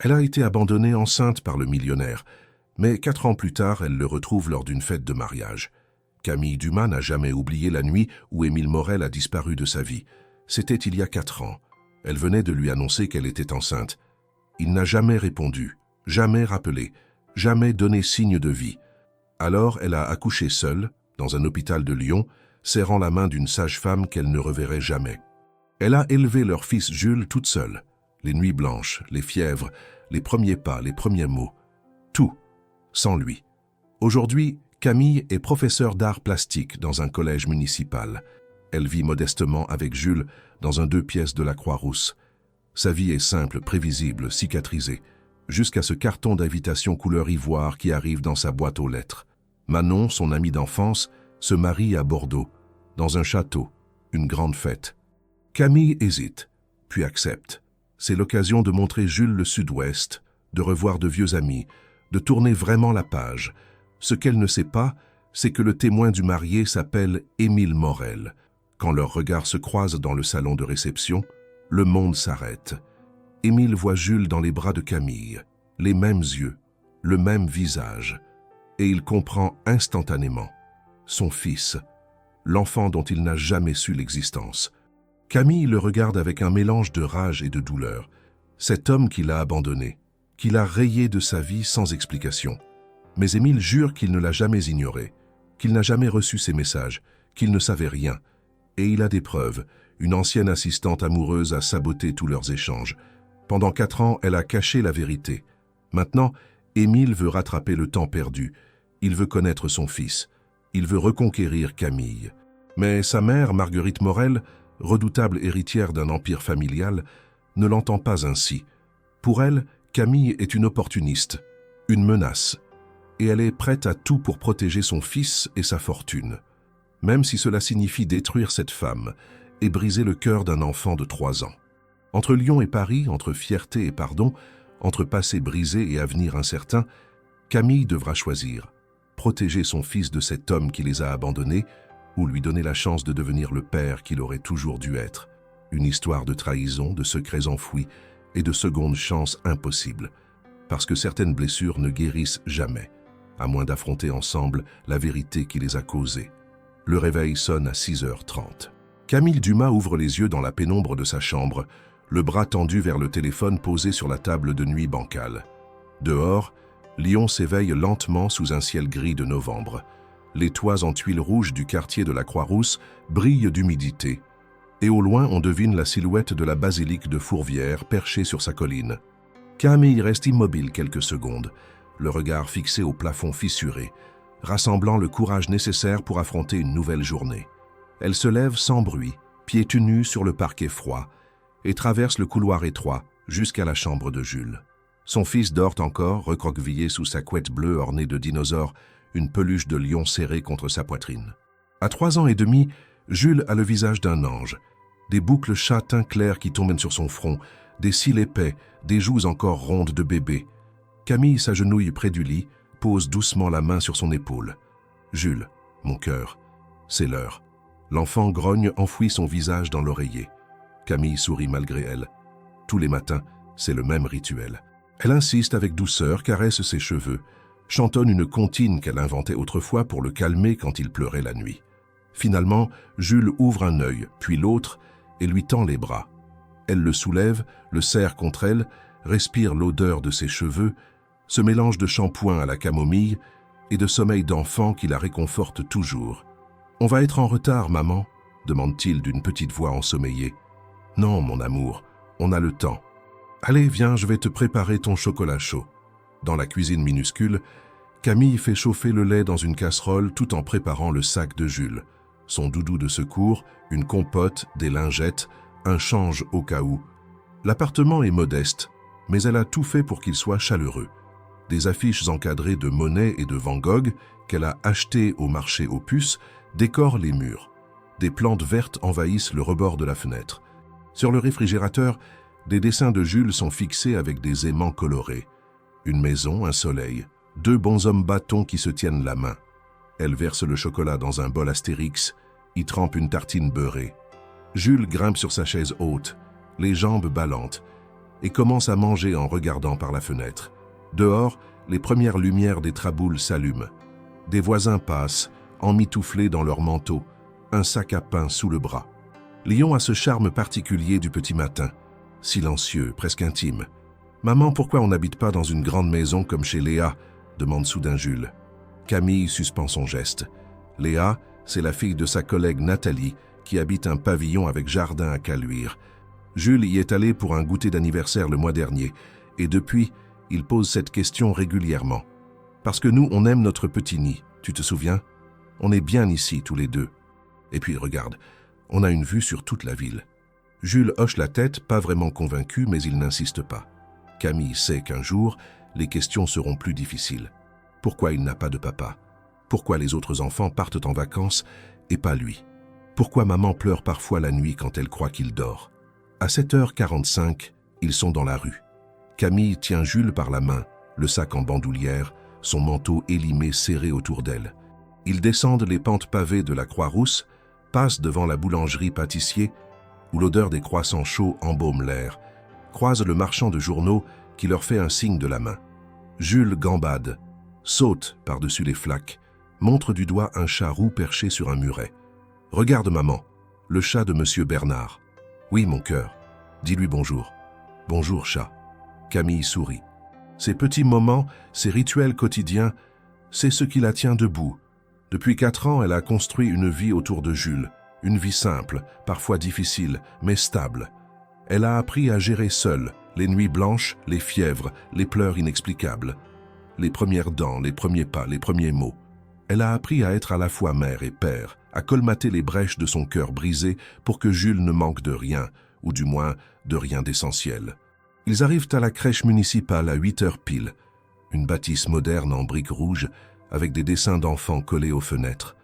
Elle a été abandonnée enceinte par le millionnaire, mais 4 ans plus tard, elle le retrouve lors d'une fête de mariage. Camille Dumas n'a jamais oublié la nuit où Émile Morel a disparu de sa vie. C'était il y a 4 ans. Elle venait de lui annoncer qu'elle était enceinte. Il n'a jamais répondu, jamais rappelé, jamais donné signe de vie. Alors elle a accouché seule, dans un hôpital de Lyon, serrant la main d'une sage-femme qu'elle ne reverrait jamais. Elle a élevé leur fils Jules toute seule. Les nuits blanches, les fièvres, les premiers pas, les premiers mots. Tout, sans lui. Aujourd'hui, Camille est professeure d'art plastique dans un collège municipal. Elle vit modestement avec Jules dans un 2 pièces de la Croix-Rousse. Sa vie est simple, prévisible, cicatrisée, jusqu'à ce carton d'invitation couleur ivoire qui arrive dans sa boîte aux lettres. Manon, son amie d'enfance, se marie à Bordeaux, dans un château, une grande fête. Camille hésite, puis accepte. C'est l'occasion de montrer Jules le Sud-Ouest, de revoir de vieux amis, de tourner vraiment la page. Ce qu'elle ne sait pas, c'est que le témoin du marié s'appelle Émile Morel. Quand leurs regards se croisent dans le salon de réception, le monde s'arrête. Émile voit Jules dans les bras de Camille, les mêmes yeux, le même visage, et il comprend instantanément son fils, l'enfant dont il n'a jamais su l'existence. Camille le regarde avec un mélange de rage et de douleur. Cet homme qui l'a abandonné, qui l'a rayé de sa vie sans explication. Mais Émile jure qu'il ne l'a jamais ignoré, qu'il n'a jamais reçu ses messages, qu'il ne savait rien. Et il a des preuves. Une ancienne assistante amoureuse a saboté tous leurs échanges. Pendant 4 ans, elle a caché la vérité. Maintenant, Émile veut rattraper le temps perdu. Il veut connaître son fils. Il veut reconquérir Camille. Mais sa mère, Marguerite Morel, redoutable héritière d'un empire familial, ne l'entend pas ainsi. Pour elle, Camille est une opportuniste, une menace, et elle est prête à tout pour protéger son fils et sa fortune, même si cela signifie détruire cette femme et briser le cœur d'un enfant de 3 ans. Entre Lyon et Paris, entre fierté et pardon, entre passé brisé et avenir incertain, Camille devra choisir, protéger son fils de cet homme qui les a abandonnés ou lui donner la chance de devenir le père qu'il aurait toujours dû être. Une histoire de trahison, de secrets enfouis et de secondes chances impossibles, parce que certaines blessures ne guérissent jamais, à moins d'affronter ensemble la vérité qui les a causées. Le réveil sonne à 6h30. Camille Dumas ouvre les yeux dans la pénombre de sa chambre, le bras tendu vers le téléphone posé sur la table de nuit bancale. Dehors, Lyon s'éveille lentement sous un ciel gris de novembre. Les toits en tuiles rouges du quartier de la Croix-Rousse brillent d'humidité, et au loin on devine la silhouette de la basilique de Fourvière perchée sur sa colline. Camille reste immobile quelques secondes, le regard fixé au plafond fissuré, rassemblant le courage nécessaire pour affronter une nouvelle journée. Elle se lève sans bruit, pieds nus sur le parquet froid, et traverse le couloir étroit jusqu'à la chambre de Jules. Son fils dort encore, recroquevillé sous sa couette bleue ornée de dinosaures, une peluche de lion serrée contre sa poitrine. À 3 ans et demi, Jules a le visage d'un ange, des boucles châtain clair qui tombent sur son front, des cils épais, des joues encore rondes de bébé. Camille s'agenouille près du lit, pose doucement la main sur son épaule. « Jules, mon cœur, c'est l'heure. » L'enfant grogne enfouit son visage dans l'oreiller. Camille sourit malgré elle. Tous les matins, c'est le même rituel. Elle insiste avec douceur, caresse ses cheveux, chantonne une comptine qu'elle inventait autrefois pour le calmer quand il pleurait la nuit. Finalement, Jules ouvre un œil, puis l'autre, et lui tend les bras. Elle le soulève, le serre contre elle, respire l'odeur de ses cheveux, ce mélange de shampoing à la camomille et de sommeil d'enfant qui la réconforte toujours. « On va être en retard, maman ?» demande-t-il d'une petite voix ensommeillée. « Non, mon amour, on a le temps. Allez, viens, je vais te préparer ton chocolat chaud. » Dans la cuisine minuscule, Camille fait chauffer le lait dans une casserole tout en préparant le sac de Jules. Son doudou de secours, une compote, des lingettes, un change au cas où. L'appartement est modeste, mais elle a tout fait pour qu'il soit chaleureux. Des affiches encadrées de Monet et de Van Gogh qu'elle a achetées au marché aux puces décorent les murs. Des plantes vertes envahissent le rebord de la fenêtre. Sur le réfrigérateur, des dessins de Jules sont fixés avec des aimants colorés. Une maison, un soleil, 2 bonshommes bâtons qui se tiennent la main. Elle verse le chocolat dans un bol Astérix, y trempe une tartine beurrée. Jules grimpe sur sa chaise haute, les jambes ballantes. et commence à manger en regardant par la fenêtre. Dehors, les premières lumières des traboules s'allument. Des voisins passent, emmitouflés dans leurs manteaux, un sac à pain sous le bras. Lyon a ce charme particulier du petit matin, silencieux, presque intime. « Maman, pourquoi on n'habite pas dans une grande maison comme chez Léa ?» demande soudain Jules. Camille suspend son geste. Léa, c'est la fille de sa collègue Nathalie, qui habite un pavillon avec jardin à Caluire. Jules y est allé pour un goûter d'anniversaire le mois dernier, et depuis, il pose cette question régulièrement. Parce que nous, on aime notre petit nid, tu te souviens? On est bien ici, tous les deux. Et puis, regarde, on a une vue sur toute la ville. Jules hoche la tête, pas vraiment convaincu, mais il n'insiste pas. Camille sait qu'un jour, les questions seront plus difficiles. Pourquoi il n'a pas de papa? Pourquoi les autres enfants partent en vacances et pas lui? Pourquoi maman pleure parfois la nuit quand elle croit qu'il dort? À 7h45, ils sont dans la rue. Camille tient Jules par la main, le sac en bandoulière, son manteau élimé serré autour d'elle. Ils descendent les pentes pavées de la Croix-Rousse, passent devant la boulangerie-pâtissier, où l'odeur des croissants chauds embaume l'air, croisent le marchand de journaux qui leur fait un signe de la main. Jules gambade, saute par-dessus les flaques, montre du doigt un chat roux perché sur un muret. « Regarde maman, le chat de Monsieur Bernard. »« Oui, mon cœur. Dis-lui bonjour. »« Bonjour, chat. » Camille sourit. Ces petits moments, ces rituels quotidiens, c'est ce qui la tient debout. Depuis 4 ans, elle a construit une vie autour de Jules, une vie simple, parfois difficile, mais stable. Elle a appris à gérer seule les nuits blanches, les fièvres, les pleurs inexplicables, les premières dents, les premiers pas, les premiers mots. Elle a appris à être à la fois mère et père, à colmater les brèches de son cœur brisé pour que Jules ne manque de rien, ou du moins de rien d'essentiel. Ils arrivent à la crèche municipale à 8h pile, une bâtisse moderne en briques rouges avec des dessins d'enfants collés aux fenêtres.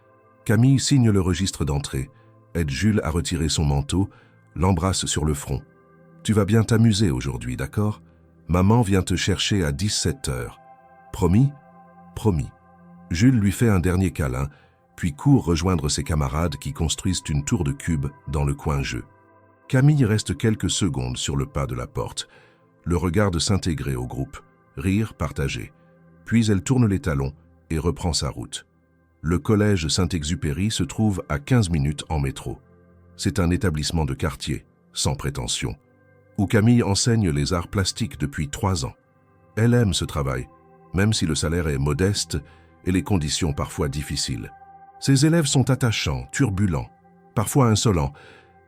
Camille signe le registre d'entrée, aide Jules à retirer son manteau, l'embrasse sur le front. « Tu vas bien t'amuser aujourd'hui, d'accord? Maman vient te chercher à 17h. Promis? » Promis. Jules lui fait un dernier câlin, puis court rejoindre ses camarades qui construisent une tour de cubes dans le coin jeu. Camille reste quelques secondes sur le pas de la porte, le regarde s'intégrer au groupe, rire, partager. Puis elle tourne les talons et reprend sa route. Le collège Saint-Exupéry se trouve à 15 minutes en métro. C'est un établissement de quartier, sans prétention, où Camille enseigne les arts plastiques depuis 3 ans. Elle aime ce travail, même si le salaire est modeste et les conditions parfois difficiles. Ses élèves sont attachants, turbulents, parfois insolents,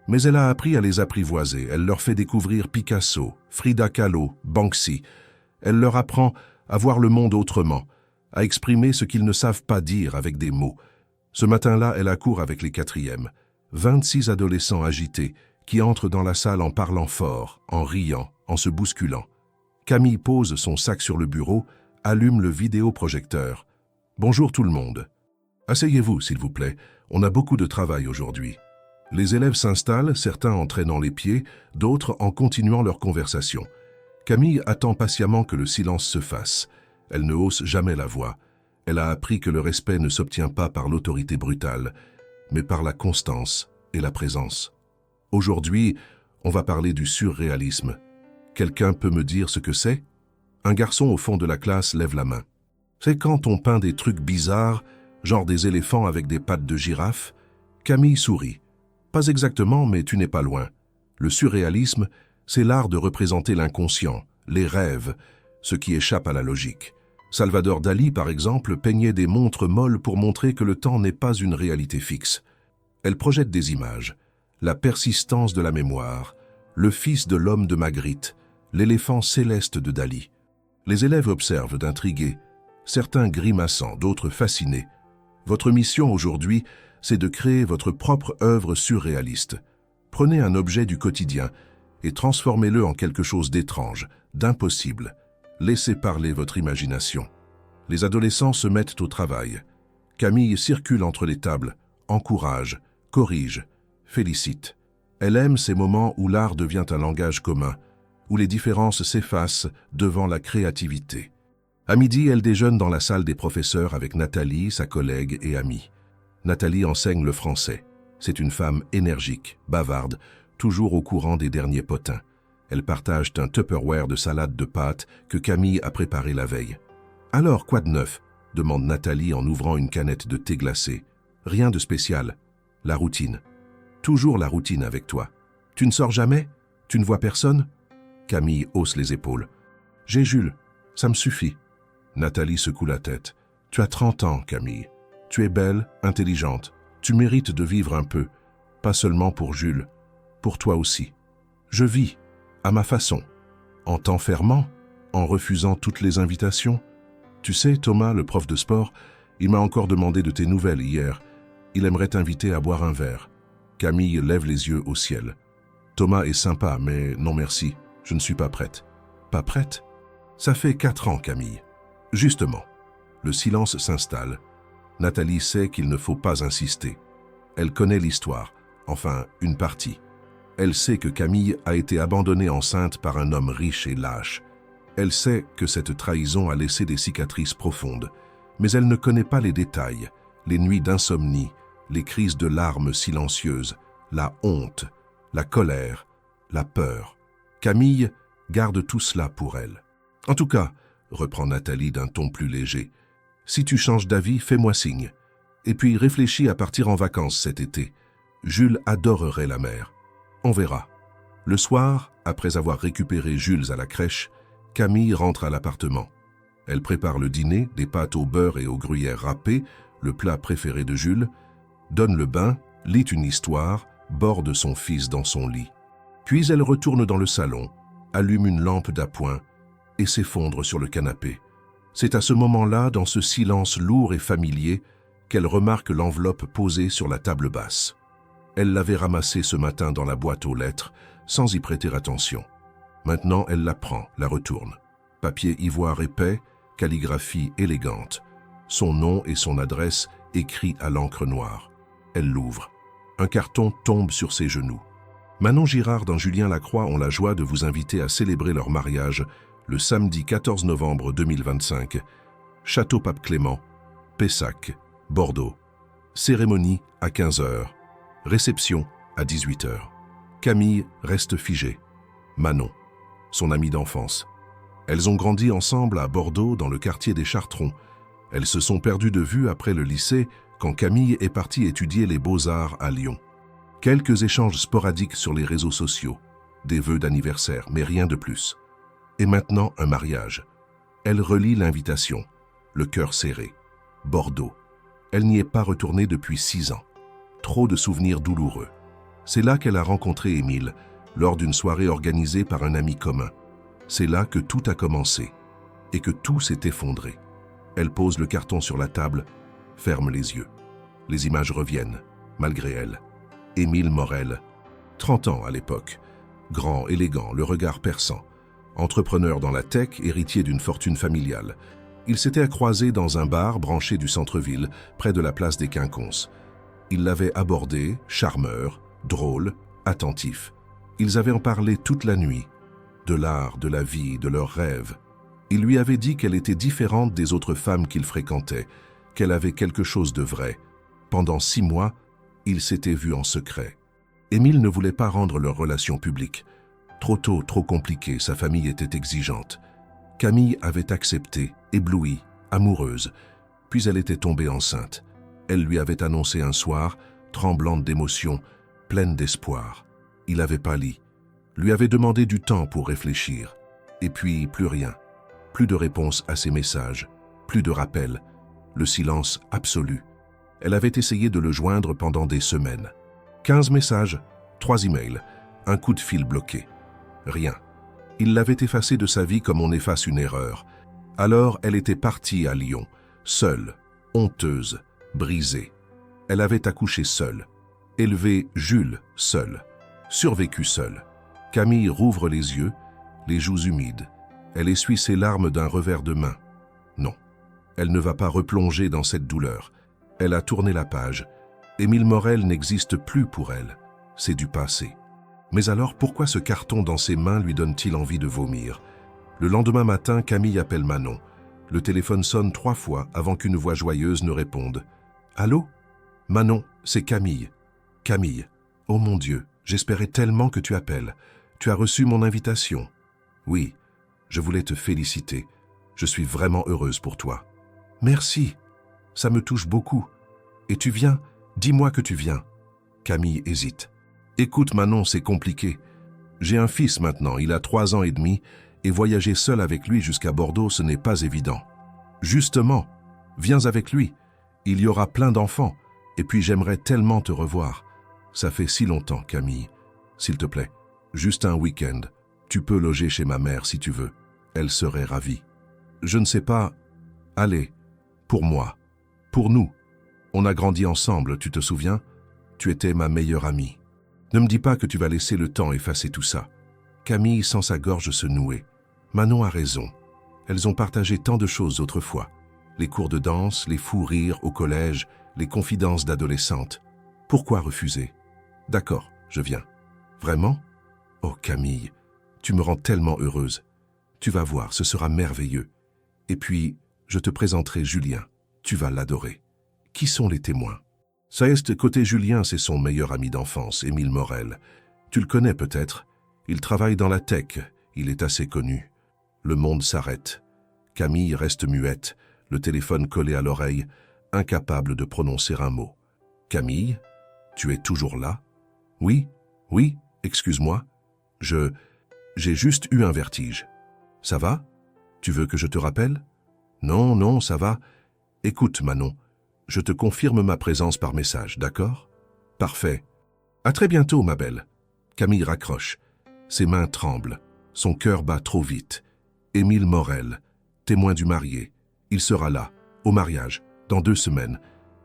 mais elle a appris à les apprivoiser. Elle leur fait découvrir Picasso, Frida Kahlo, Banksy. Elle leur apprend à voir le monde autrement, à exprimer ce qu'ils ne savent pas dire avec des mots. Ce matin-là, elle accourt avec les 4e, 26 adolescents agités qui entrent dans la salle en parlant fort, en riant, en se bousculant. Camille pose son sac sur le bureau, allume le vidéoprojecteur. « Bonjour tout le monde. Asseyez-vous, s'il vous plaît, on a beaucoup de travail aujourd'hui. » Les élèves s'installent, certains en traînant les pieds, d'autres en continuant leur conversation. Camille attend patiemment que le silence se fasse. Elle ne hausse jamais la voix. Elle a appris que le respect ne s'obtient pas par l'autorité brutale, mais par la constance et la présence. Aujourd'hui, on va parler du surréalisme. Quelqu'un peut me dire ce que c'est? Un garçon au fond de la classe lève la main. C'est quand on peint des trucs bizarres, genre des éléphants avec des pattes de girafe. Camille sourit. Pas exactement, mais tu n'es pas loin. Le surréalisme, c'est l'art de représenter l'inconscient, les rêves, ce qui échappe à la logique. Salvador Dali, par exemple, peignait des montres molles pour montrer que le temps n'est pas une réalité fixe. Elle projette des images, la persistance de la mémoire, le fils de l'homme de Magritte, l'éléphant céleste de Dali. Les élèves observent d'intrigués, certains grimaçant, d'autres fascinés. Votre mission aujourd'hui, c'est de créer votre propre œuvre surréaliste. Prenez un objet du quotidien et transformez-le en quelque chose d'étrange, d'impossible. Laissez parler votre imagination. Les adolescents se mettent au travail. Camille circule entre les tables, encourage, corrige, félicite. Elle aime ces moments où l'art devient un langage commun, où les différences s'effacent devant la créativité. À midi, elle déjeune dans la salle des professeurs avec Nathalie, sa collègue et amie. Nathalie enseigne le français. C'est une femme énergique, bavarde, toujours au courant des derniers potins. Elles partagent un Tupperware de salade de pâtes que Camille a préparé la veille. « Alors, quoi de neuf ?» demande Nathalie en ouvrant une canette de thé glacé. « Rien de spécial. La routine. Toujours la routine avec toi. Tu ne sors jamais? Tu ne vois personne ?» Camille hausse les épaules. « J'ai Jules. Ça me suffit. » Nathalie secoue la tête. « Tu as 30 ans, Camille. Tu es belle, intelligente. Tu mérites de vivre un peu. Pas seulement pour Jules. Pour toi aussi. Je vis, à ma façon. En t'enfermant, en refusant toutes les invitations. Tu sais, Thomas, le prof de sport, il m'a encore demandé de tes nouvelles hier. Il aimerait t'inviter à boire un verre. » Camille lève les yeux au ciel. « Thomas est sympa, mais non merci, je ne suis pas prête. »« Pas prête? Ça fait 4 ans, Camille. » Justement. Le silence s'installe. Nathalie sait qu'il ne faut pas insister. Elle connaît l'histoire, enfin une partie. Elle sait que Camille a été abandonnée enceinte par un homme riche et lâche. Elle sait que cette trahison a laissé des cicatrices profondes, mais elle ne connaît pas les détails, les nuits d'insomnie, les crises de larmes silencieuses, la honte, la colère, la peur. Camille garde tout cela pour elle. « En tout cas, » reprend Nathalie d'un ton plus léger, « si tu changes d'avis, fais-moi signe. Et puis réfléchis à partir en vacances cet été. Jules adorerait la mer. On verra. » Le soir, après avoir récupéré Jules à la crèche, Camille rentre à l'appartement. Elle prépare le dîner, des pâtes au beurre et au gruyère râpées, le plat préféré de Jules, donne le bain, lit une histoire, borde son fils dans son lit. Puis elle retourne dans le salon, allume une lampe d'appoint et s'effondre sur le canapé. C'est à ce moment-là, dans ce silence lourd et familier, qu'elle remarque l'enveloppe posée sur la table basse. Elle l'avait ramassée ce matin dans la boîte aux lettres, sans y prêter attention. Maintenant, elle la prend, la retourne. Papier ivoire épais, calligraphie élégante. Son nom et son adresse écrits à l'encre noire. Elle l'ouvre. Un carton tombe sur ses genoux. Manon Girard dans Julien Lacroix ont la joie de vous inviter à célébrer leur mariage le samedi 14 novembre 2025, Château Pape Clément, Pessac, Bordeaux. Cérémonie à 15h. Réception à 18h. Camille reste figée. Manon, son amie d'enfance. Elles ont grandi ensemble à Bordeaux dans le quartier des Chartrons. Elles se sont perdues de vue après le lycée quand Camille est partie étudier les beaux-arts à Lyon. Quelques échanges sporadiques sur les réseaux sociaux, des vœux d'anniversaire, mais rien de plus. Et maintenant, un mariage. Elle relit l'invitation, le cœur serré. Bordeaux. Elle n'y est pas retournée depuis 6 ans. Trop de souvenirs douloureux. C'est là qu'elle a rencontré Émile, lors d'une soirée organisée par un ami commun. C'est là que tout a commencé, et que tout s'est effondré. Elle pose le carton sur la table, ferme les yeux. Les images reviennent, malgré elle. Émile Morel, 30 ans à l'époque, grand, élégant, le regard perçant. Entrepreneur dans la tech, héritier d'une fortune familiale. Il s'était croisé dans un bar branché du centre-ville, près de la place des Quinconces. Il l'avait abordé, charmeur, drôle, attentif. Ils avaient en parlé toute la nuit, de l'art, de la vie, de leurs rêves. Il lui avait dit qu'elle était différente des autres femmes qu'il fréquentait, qu'elle avait quelque chose de vrai. Pendant 6 mois, ils s'étaient vus en secret. Émile ne voulait pas rendre leur relation publique. Trop tôt, trop compliqué, sa famille était exigeante. Camille avait accepté, éblouie, amoureuse. Puis elle était tombée enceinte. Elle lui avait annoncé un soir, tremblante d'émotion, pleine d'espoir. Il avait pâli, lui avait demandé du temps pour réfléchir. Et puis plus rien. Plus de réponse à ses messages, plus de rappel. Le silence absolu. Elle avait essayé de le joindre pendant des semaines. 15 messages, 3 emails, un coup de fil bloqué. Rien. Il l'avait effacé de sa vie comme on efface une erreur. Alors elle était partie à Lyon, seule, honteuse, brisée. Elle avait accouché seule, élevé Jules seule, survécu seule. Camille rouvre les yeux, les joues humides. Elle essuie ses larmes d'un revers de main. Non, elle ne va pas replonger dans cette douleur. Elle a tourné la page. Émile Morel n'existe plus pour elle. C'est du passé. Mais alors, pourquoi ce carton dans ses mains lui donne-t-il envie de vomir? Le lendemain matin, Camille appelle Manon. Le téléphone sonne 3 fois avant qu'une voix joyeuse ne réponde. « Allô? Manon, c'est Camille. »« Camille, oh mon Dieu, j'espérais tellement que tu appelles. Tu as reçu mon invitation. Oui, je voulais te féliciter. Je suis vraiment heureuse pour toi. Merci, ça me touche beaucoup. Et tu viens? Dis-moi que tu viens. Camille hésite. Écoute Manon, c'est compliqué. J'ai un fils maintenant, il a 3 ans et demi, et voyager seul avec lui jusqu'à Bordeaux, ce n'est pas évident. Justement, viens avec lui. Il y aura plein d'enfants, et puis j'aimerais tellement te revoir. Ça fait si longtemps, Camille. S'il te plaît, juste un week-end. Tu peux loger chez ma mère si tu veux. Elle serait ravie. Je ne sais pas. Allez, pour moi, pour nous. On a grandi ensemble, tu te souviens? Tu étais ma meilleure amie. Ne me dis pas que tu vas laisser le temps effacer tout ça. Camille sent sa gorge se nouer. Manon a raison. Elles ont partagé tant de choses autrefois. Les cours de danse, les fous rires au collège, les confidences d'adolescentes. Pourquoi refuser? D'accord, je viens. Vraiment? Oh Camille, tu me rends tellement heureuse. Tu vas voir, ce sera merveilleux. Et puis, je te présenterai Julien. Tu vas l'adorer. Qui sont les témoins? Ça est, côté Julien, c'est son meilleur ami d'enfance, Émile Morel. Tu le connais peut-être. Il travaille dans la tech. Il est assez connu. Le monde s'arrête. Camille reste muette, le téléphone collé à l'oreille, incapable de prononcer un mot. Camille, tu es toujours là? Oui, excuse-moi. J'ai juste eu un vertige. Ça va? Tu veux que je te rappelle? Non, ça va. Écoute, Manon, je te confirme ma présence par message, d'accord? Parfait. À très bientôt, ma belle. Camille raccroche. Ses mains tremblent. Son cœur bat trop vite. Émile Morel, témoin du marié. Il sera là, au mariage, dans 2 semaines.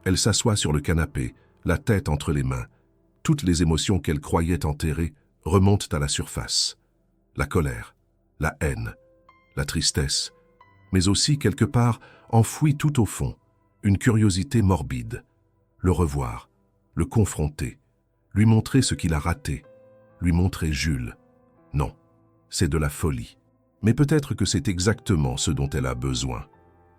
Elle s'assoit sur le canapé, la tête entre les mains. Toutes les émotions qu'elle croyait enterrées remontent à la surface. La colère, la haine, la tristesse, mais aussi quelque part enfouie tout au fond, une curiosité morbide. Le revoir, le confronter, lui montrer ce qu'il a raté, lui montrer Jules. Non, c'est de la folie. Mais peut-être que c'est exactement ce dont elle a besoin.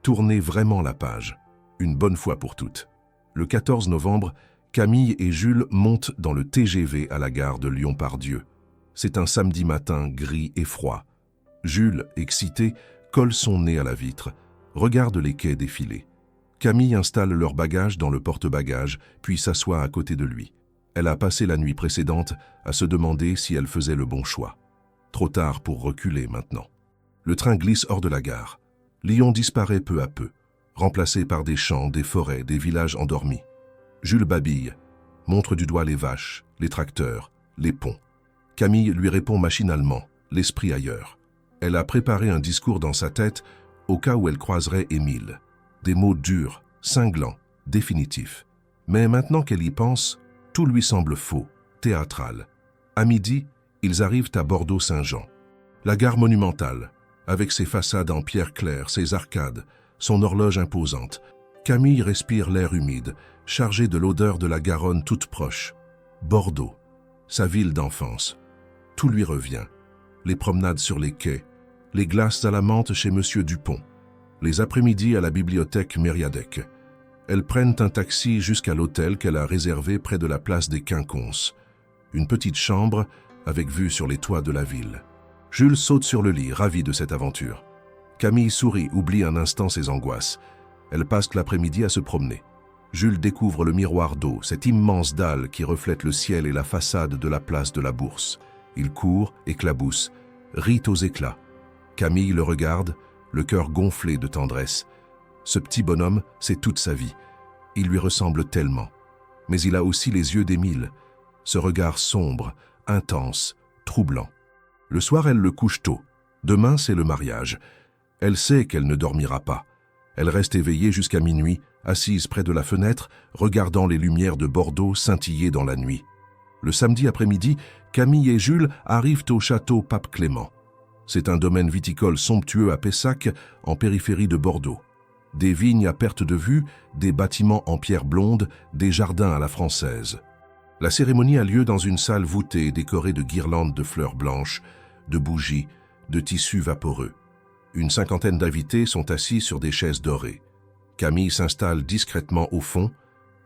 Tourner vraiment la page, une bonne fois pour toutes. Le 14 novembre, Camille et Jules montent dans le TGV à la gare de Lyon-Part-Dieu. C'est un samedi matin gris et froid. Jules, excité, colle son nez à la vitre, regarde les quais défiler. Camille installe leurs bagages dans le porte-bagages, puis s'assoit à côté de lui. Elle a passé la nuit précédente à se demander si elle faisait le bon choix. Trop tard pour reculer maintenant. Le train glisse hors de la gare. Lyon disparaît peu à peu, remplacé par des champs, des forêts, des villages endormis. Jules babille, montre du doigt les vaches, les tracteurs, les ponts. Camille lui répond machinalement, l'esprit ailleurs. Elle a préparé un discours dans sa tête au cas où elle croiserait Émile. Des mots durs, cinglants, définitifs. Mais maintenant qu'elle y pense, tout lui semble faux, théâtral. À midi, ils arrivent à Bordeaux-Saint-Jean. La gare monumentale, avec ses façades en pierre claire, ses arcades, son horloge imposante. Camille respire l'air humide, chargé de l'odeur de la Garonne toute proche. Bordeaux, sa ville d'enfance. Tout lui revient. Les promenades sur les quais, les glaces à la menthe chez Monsieur Dupont, les après-midi à la bibliothèque Mériadec. Elles prennent un taxi jusqu'à l'hôtel qu'elle a réservé près de la place des Quinconces. Une petite chambre avec vue sur les toits de la ville. Jules saute sur le lit, ravi de cette aventure. Camille sourit, oublie un instant ses angoisses. Elle passe l'après-midi à se promener. Jules découvre le miroir d'eau, cette immense dalle qui reflète le ciel et la façade de la place de la Bourse. Il court, éclabousse, rit aux éclats. Camille le regarde, le cœur gonflé de tendresse. Ce petit bonhomme, c'est toute sa vie. Il lui ressemble tellement. Mais il a aussi les yeux d'Émile, ce regard sombre, intense, troublant. Le soir, elle le couche tôt. Demain, c'est le mariage. Elle sait qu'elle ne dormira pas. Elle reste éveillée jusqu'à minuit, assise près de la fenêtre, regardant les lumières de Bordeaux scintiller dans la nuit. Le samedi après-midi, Camille et Jules arrivent au château Pape Clément. C'est un domaine viticole somptueux à Pessac, en périphérie de Bordeaux. Des vignes à perte de vue, des bâtiments en pierre blonde, des jardins à la française. La cérémonie a lieu dans une salle voûtée décorée de guirlandes de fleurs blanches, de bougies, de tissus vaporeux. Une 50aine d'invités sont assis sur des chaises dorées. Camille s'installe discrètement au fond,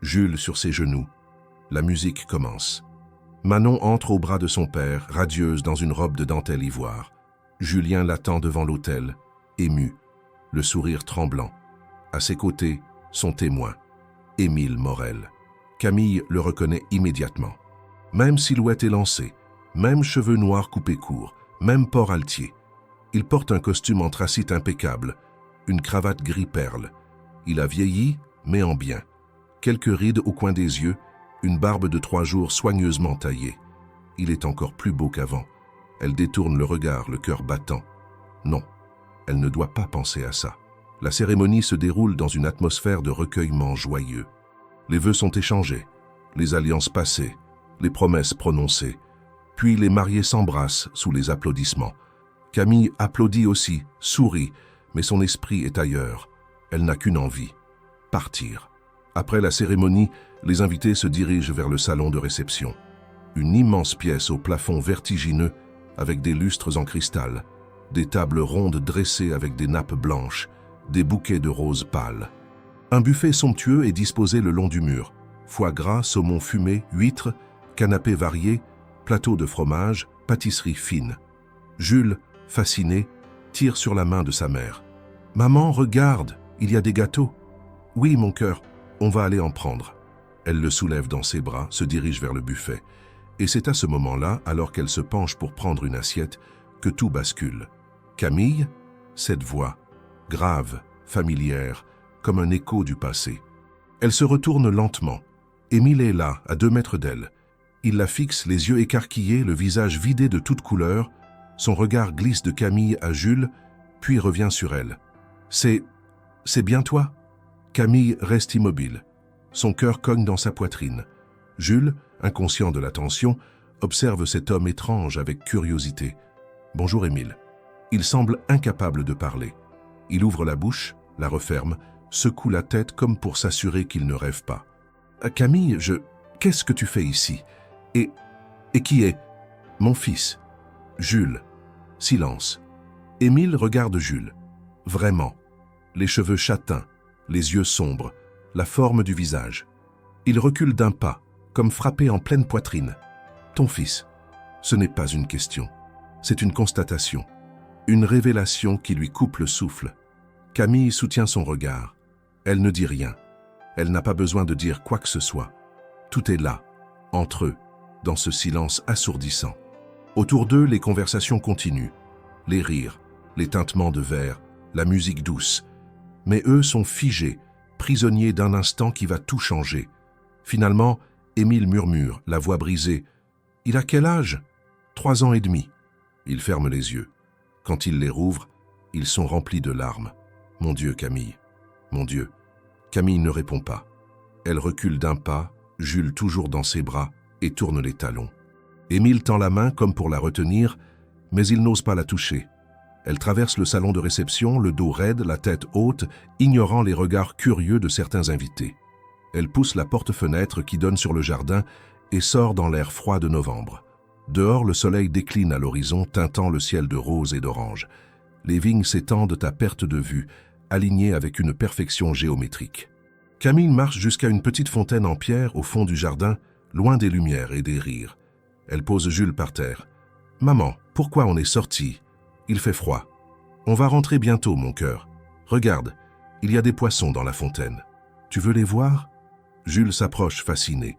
Jules sur ses genoux. La musique commence. Manon entre au bras de son père, radieuse dans une robe de dentelle ivoire. Julien l'attend devant l'autel, ému, le sourire tremblant. À ses côtés, son témoin, Émile Morel. Camille le reconnaît immédiatement. Même silhouette élancée, même cheveux noirs coupés courts, même port altier. Il porte un costume anthracite impeccable, une cravate gris perle. Il a vieilli, mais en bien. Quelques rides au coin des yeux, une barbe de 3 jours soigneusement taillée. Il est encore plus beau qu'avant. Elle détourne le regard, le cœur battant. Non, elle ne doit pas penser à ça. La cérémonie se déroule dans une atmosphère de recueillement joyeux. Les vœux sont échangés, les alliances passées, les promesses prononcées. Puis les mariés s'embrassent sous les applaudissements. Camille applaudit aussi, sourit, mais son esprit est ailleurs. Elle n'a qu'une envie, partir. Après la cérémonie, les invités se dirigent vers le salon de réception. Une immense pièce au plafond vertigineux avec des lustres en cristal, des tables rondes dressées avec des nappes blanches, des bouquets de roses pâles. Un buffet somptueux est disposé le long du mur. Foie gras, saumon fumé, huîtres, canapés variés, plateaux de fromage, pâtisserie fine. Jules, fasciné, tire sur la main de sa mère. « Maman, regarde, il y a des gâteaux. »« Oui, mon cœur, on va aller en prendre. » Elle le soulève dans ses bras, se dirige vers le buffet. Et c'est à ce moment-là, alors qu'elle se penche pour prendre une assiette, que tout bascule. Camille, cette voix, grave, familière, comme un écho du passé. Elle se retourne lentement. Émile est là, à 2 mètres d'elle. Il la fixe, les yeux écarquillés, le visage vidé de toute couleur. Son regard glisse de Camille à Jules, puis revient sur elle. « C'est bien toi ?» Camille reste immobile. Son cœur cogne dans sa poitrine. Jules, inconscient de la tension, observe cet homme étrange avec curiosité. « Bonjour Émile. » Il semble incapable de parler. Il ouvre la bouche, la referme, secoue la tête comme pour s'assurer qu'il ne rêve pas. « Camille, qu'est-ce que tu fais ici ? Et qui est ? » « Mon fils. » « Jules. » Silence. Émile regarde Jules. Vraiment. Les cheveux châtains, les yeux sombres, la forme du visage. Il recule d'un pas, comme frappé en pleine poitrine. « Ton fils. » Ce n'est pas une question. C'est une constatation. Une révélation qui lui coupe le souffle. Camille soutient son regard. Elle ne dit rien. Elle n'a pas besoin de dire quoi que ce soit. Tout est là, entre eux, dans ce silence assourdissant. Autour d'eux, les conversations continuent. Les rires, les tintements de verre, la musique douce. Mais eux sont figés, prisonniers d'un instant qui va tout changer. Finalement, Émile murmure, la voix brisée. « Il a quel âge ? 3 ans et demi. » Il ferme les yeux. Quand il les rouvre, ils sont remplis de larmes. « Mon Dieu, Camille. Mon Dieu. » Camille ne répond pas. Elle recule d'un pas, Jules toujours dans ses bras, et tourne les talons. Émile tend la main comme pour la retenir, mais il n'ose pas la toucher. Elle traverse le salon de réception, le dos raide, la tête haute, ignorant les regards curieux de certains invités. Elle pousse la porte-fenêtre qui donne sur le jardin et sort dans l'air froid de novembre. Dehors, le soleil décline à l'horizon, teintant le ciel de rose et d'orange. Les vignes s'étendent à perte de vue, alignées avec une perfection géométrique. Camille marche jusqu'à une petite fontaine en pierre au fond du jardin, loin des lumières et des rires. Elle pose Jules par terre. « Maman, pourquoi on est sorti ? Il fait froid. On va rentrer bientôt, mon cœur. Regarde, il y a des poissons dans la fontaine. Tu veux les voir ?» Jules s'approche fasciné.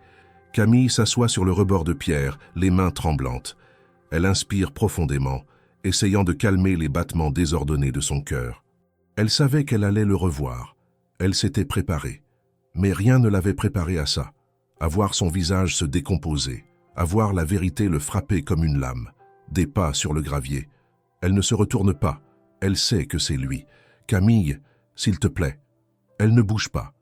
Camille s'assoit sur le rebord de pierre, les mains tremblantes. Elle inspire profondément, essayant de calmer les battements désordonnés de son cœur. Elle savait qu'elle allait le revoir. Elle s'était préparée. Mais rien ne l'avait préparée à ça. À voir son visage se décomposer, à voir la vérité le frapper comme une lame. Des pas sur le gravier. Elle ne se retourne pas. Elle sait que c'est lui. « Camille, s'il te plaît. » Elle ne bouge pas.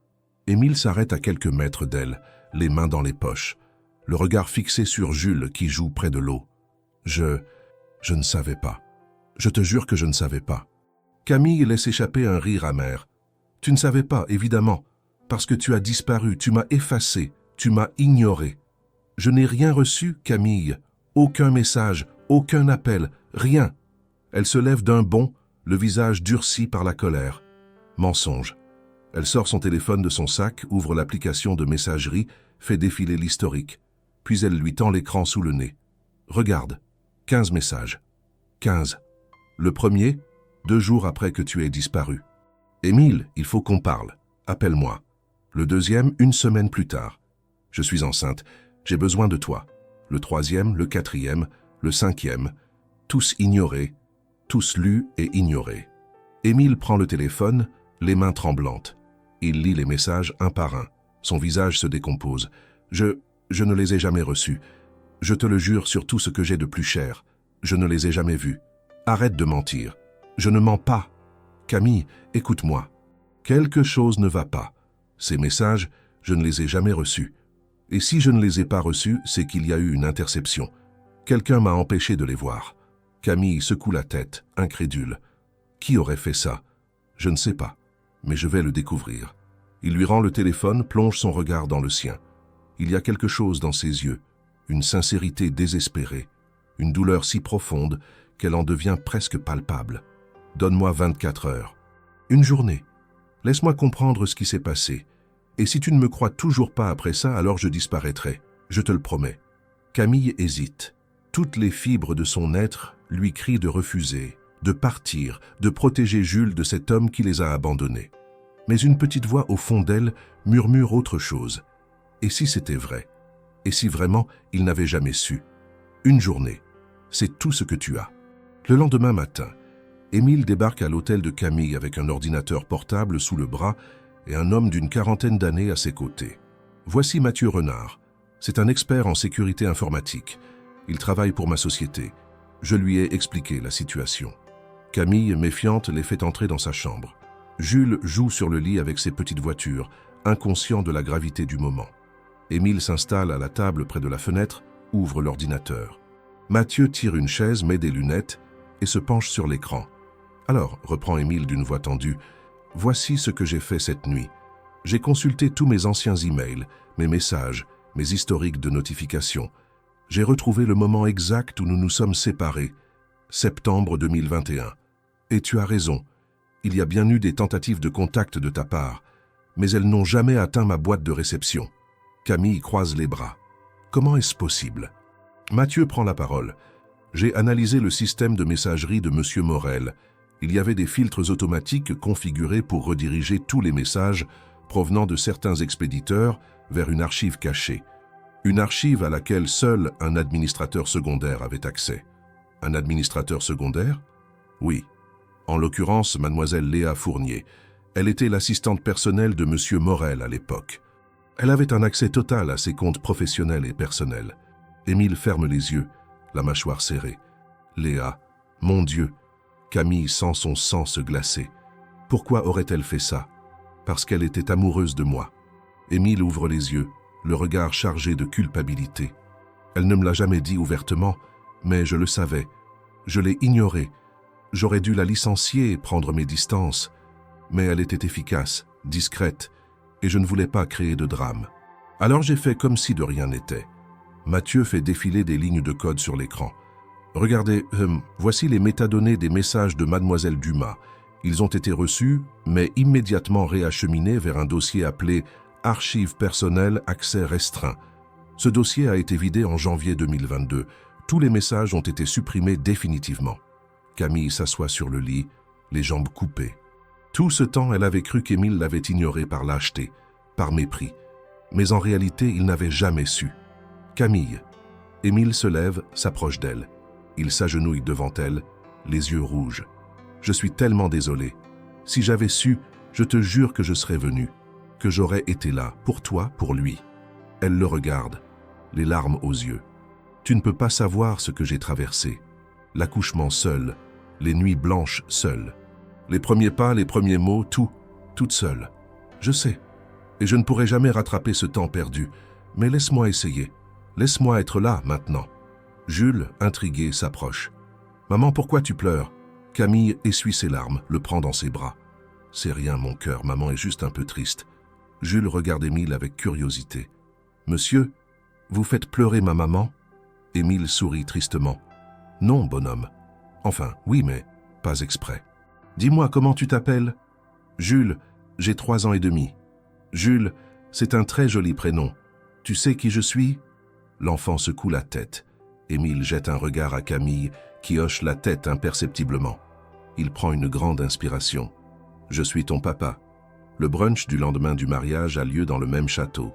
Émile s'arrête à quelques mètres d'elle, les mains dans les poches, le regard fixé sur Jules qui joue près de l'eau. « Je ne savais pas. Je te jure que je ne savais pas. » Camille laisse échapper un rire amer. « Tu ne savais pas, évidemment, parce que tu as disparu, tu m'as effacé, tu m'as ignoré. Je n'ai rien reçu, Camille, aucun message, aucun appel, rien. » Elle se lève d'un bond, le visage durci par la colère. Mensonge. Elle sort son téléphone de son sac, ouvre l'application de messagerie, fait défiler l'historique. puis elle lui tend l'écran sous le nez. Regarde, 15 messages. 15. Le premier, 2 jours après que tu aies disparu. Émile, il faut qu'on parle. Appelle-moi. Le deuxième, 1 semaine plus tard. Je suis enceinte. J'ai besoin de toi. Le troisième, le quatrième, le cinquième. Tous ignorés, tous lus et ignorés. Émile prend le téléphone, les mains tremblantes. Il lit les messages un par un. Son visage se décompose. Je ne les ai jamais reçus. Je te le jure sur tout ce que j'ai de plus cher. Je ne les ai jamais vus. Arrête de mentir. Je ne mens pas. Camille, écoute-moi. Quelque chose ne va pas. Ces messages, je ne les ai jamais reçus. Et si je ne les ai pas reçus, c'est qu'il y a eu une interception. Quelqu'un m'a empêché de les voir. Camille secoue la tête, incrédule. Qui aurait fait ça? Je ne sais pas, mais je vais le découvrir. Il lui rend le téléphone, plonge son regard dans le sien. Il y a quelque chose dans ses yeux, une sincérité désespérée, une douleur si profonde qu'elle en devient presque palpable. Donne-moi 24 heures. Une journée. Laisse-moi comprendre ce qui s'est passé. Et si tu ne me crois toujours pas après ça, alors je disparaîtrai. Je te le promets. Camille hésite. Toutes les fibres de son être lui crient de refuser, de partir, de protéger Jules de cet homme qui les a abandonnés. Mais une petite voix au fond d'elle murmure autre chose. Et si c'était vrai? Et si vraiment il n'avait jamais su? Une journée. C'est tout ce que tu as. Le lendemain matin, Émile débarque à l'hôtel de Camille avec un ordinateur portable sous le bras et un homme d'une 40aine d'années à ses côtés. Voici Mathieu Renard. C'est un expert en sécurité informatique. Il travaille pour ma société. Je lui ai expliqué la situation. Camille, méfiante, les fait entrer dans sa chambre. Jules joue sur le lit avec ses petites voitures, inconscient de la gravité du moment. Émile s'installe à la table près de la fenêtre, ouvre l'ordinateur. Mathieu tire une chaise, met des lunettes et se penche sur l'écran. Alors, reprend Émile d'une voix tendue, « Voici ce que j'ai fait cette nuit. J'ai consulté tous mes anciens emails, mes messages, mes historiques de notifications. J'ai retrouvé le moment exact où nous nous sommes séparés, septembre 2021. Et tu as raison, il y a bien eu des tentatives de contact de ta part, mais elles n'ont jamais atteint ma boîte de réception. » Camille croise les bras. « Comment est-ce possible ?» Mathieu prend la parole. « J'ai analysé le système de messagerie de M. Morel. Il y avait des filtres automatiques configurés pour rediriger tous les messages provenant de certains expéditeurs vers une archive cachée. Une archive à laquelle seul un administrateur secondaire avait accès. Un administrateur secondaire? Oui. En l'occurrence, mademoiselle Léa Fournier. Elle était l'assistante personnelle de M. Morel à l'époque. Elle avait un accès total à ses comptes professionnels et personnels. Émile ferme les yeux, la mâchoire serrée. Léa, mon Dieu! Camille sent son sang se glacer. Pourquoi aurait-elle fait ça? Parce qu'elle était amoureuse de moi. Émile ouvre les yeux, le regard chargé de culpabilité. Elle ne me l'a jamais dit ouvertement, mais je le savais. Je l'ai ignorée. J'aurais dû la licencier et prendre mes distances. Mais elle était efficace, discrète, et je ne voulais pas créer de drame. Alors j'ai fait comme si de rien n'était. Mathieu fait défiler des lignes de code sur l'écran. Regardez, voici les métadonnées des messages de mademoiselle Dumas. Ils ont été reçus, mais immédiatement réacheminés vers un dossier appelé « Archives personnelles, accès restreint ». Ce dossier a été vidé en janvier 2022. Tous les messages ont été supprimés définitivement. Camille s'assoit sur le lit, les jambes coupées. Tout ce temps, elle avait cru qu'Émile l'avait ignorée par lâcheté, par mépris. Mais en réalité, il n'avait jamais su. Camille. Émile se lève, s'approche d'elle. Il s'agenouille devant elle, les yeux rouges. Je suis tellement désolé. Si j'avais su, je te jure que je serais venu, que j'aurais été là, pour toi, pour lui. Elle le regarde, les larmes aux yeux. Tu ne peux pas savoir ce que j'ai traversé. L'accouchement seul, les nuits blanches seules. Les premiers pas, les premiers mots, toute seule. Je sais. Et je ne pourrai jamais rattraper ce temps perdu. Mais laisse-moi essayer. Laisse-moi être là, maintenant. Jules, intrigué, s'approche. « Maman, pourquoi tu pleures ?» Camille essuie ses larmes, le prend dans ses bras. « C'est rien, mon cœur, maman est juste un peu triste. » Jules regarde Émile avec curiosité. « Monsieur, vous faites pleurer ma maman ?» Émile sourit tristement. « Non, bonhomme. Enfin, oui, mais pas exprès. Dis-moi comment tu t'appelles ?»« Jules, j'ai 3 ans et demi. »« Jules, c'est un très joli prénom. Tu sais qui je suis ?» L'enfant secoue la tête. Émile jette un regard à Camille, qui hoche la tête imperceptiblement. Il prend une grande inspiration. « Je suis ton papa ». Le brunch du lendemain du mariage a lieu dans le même château.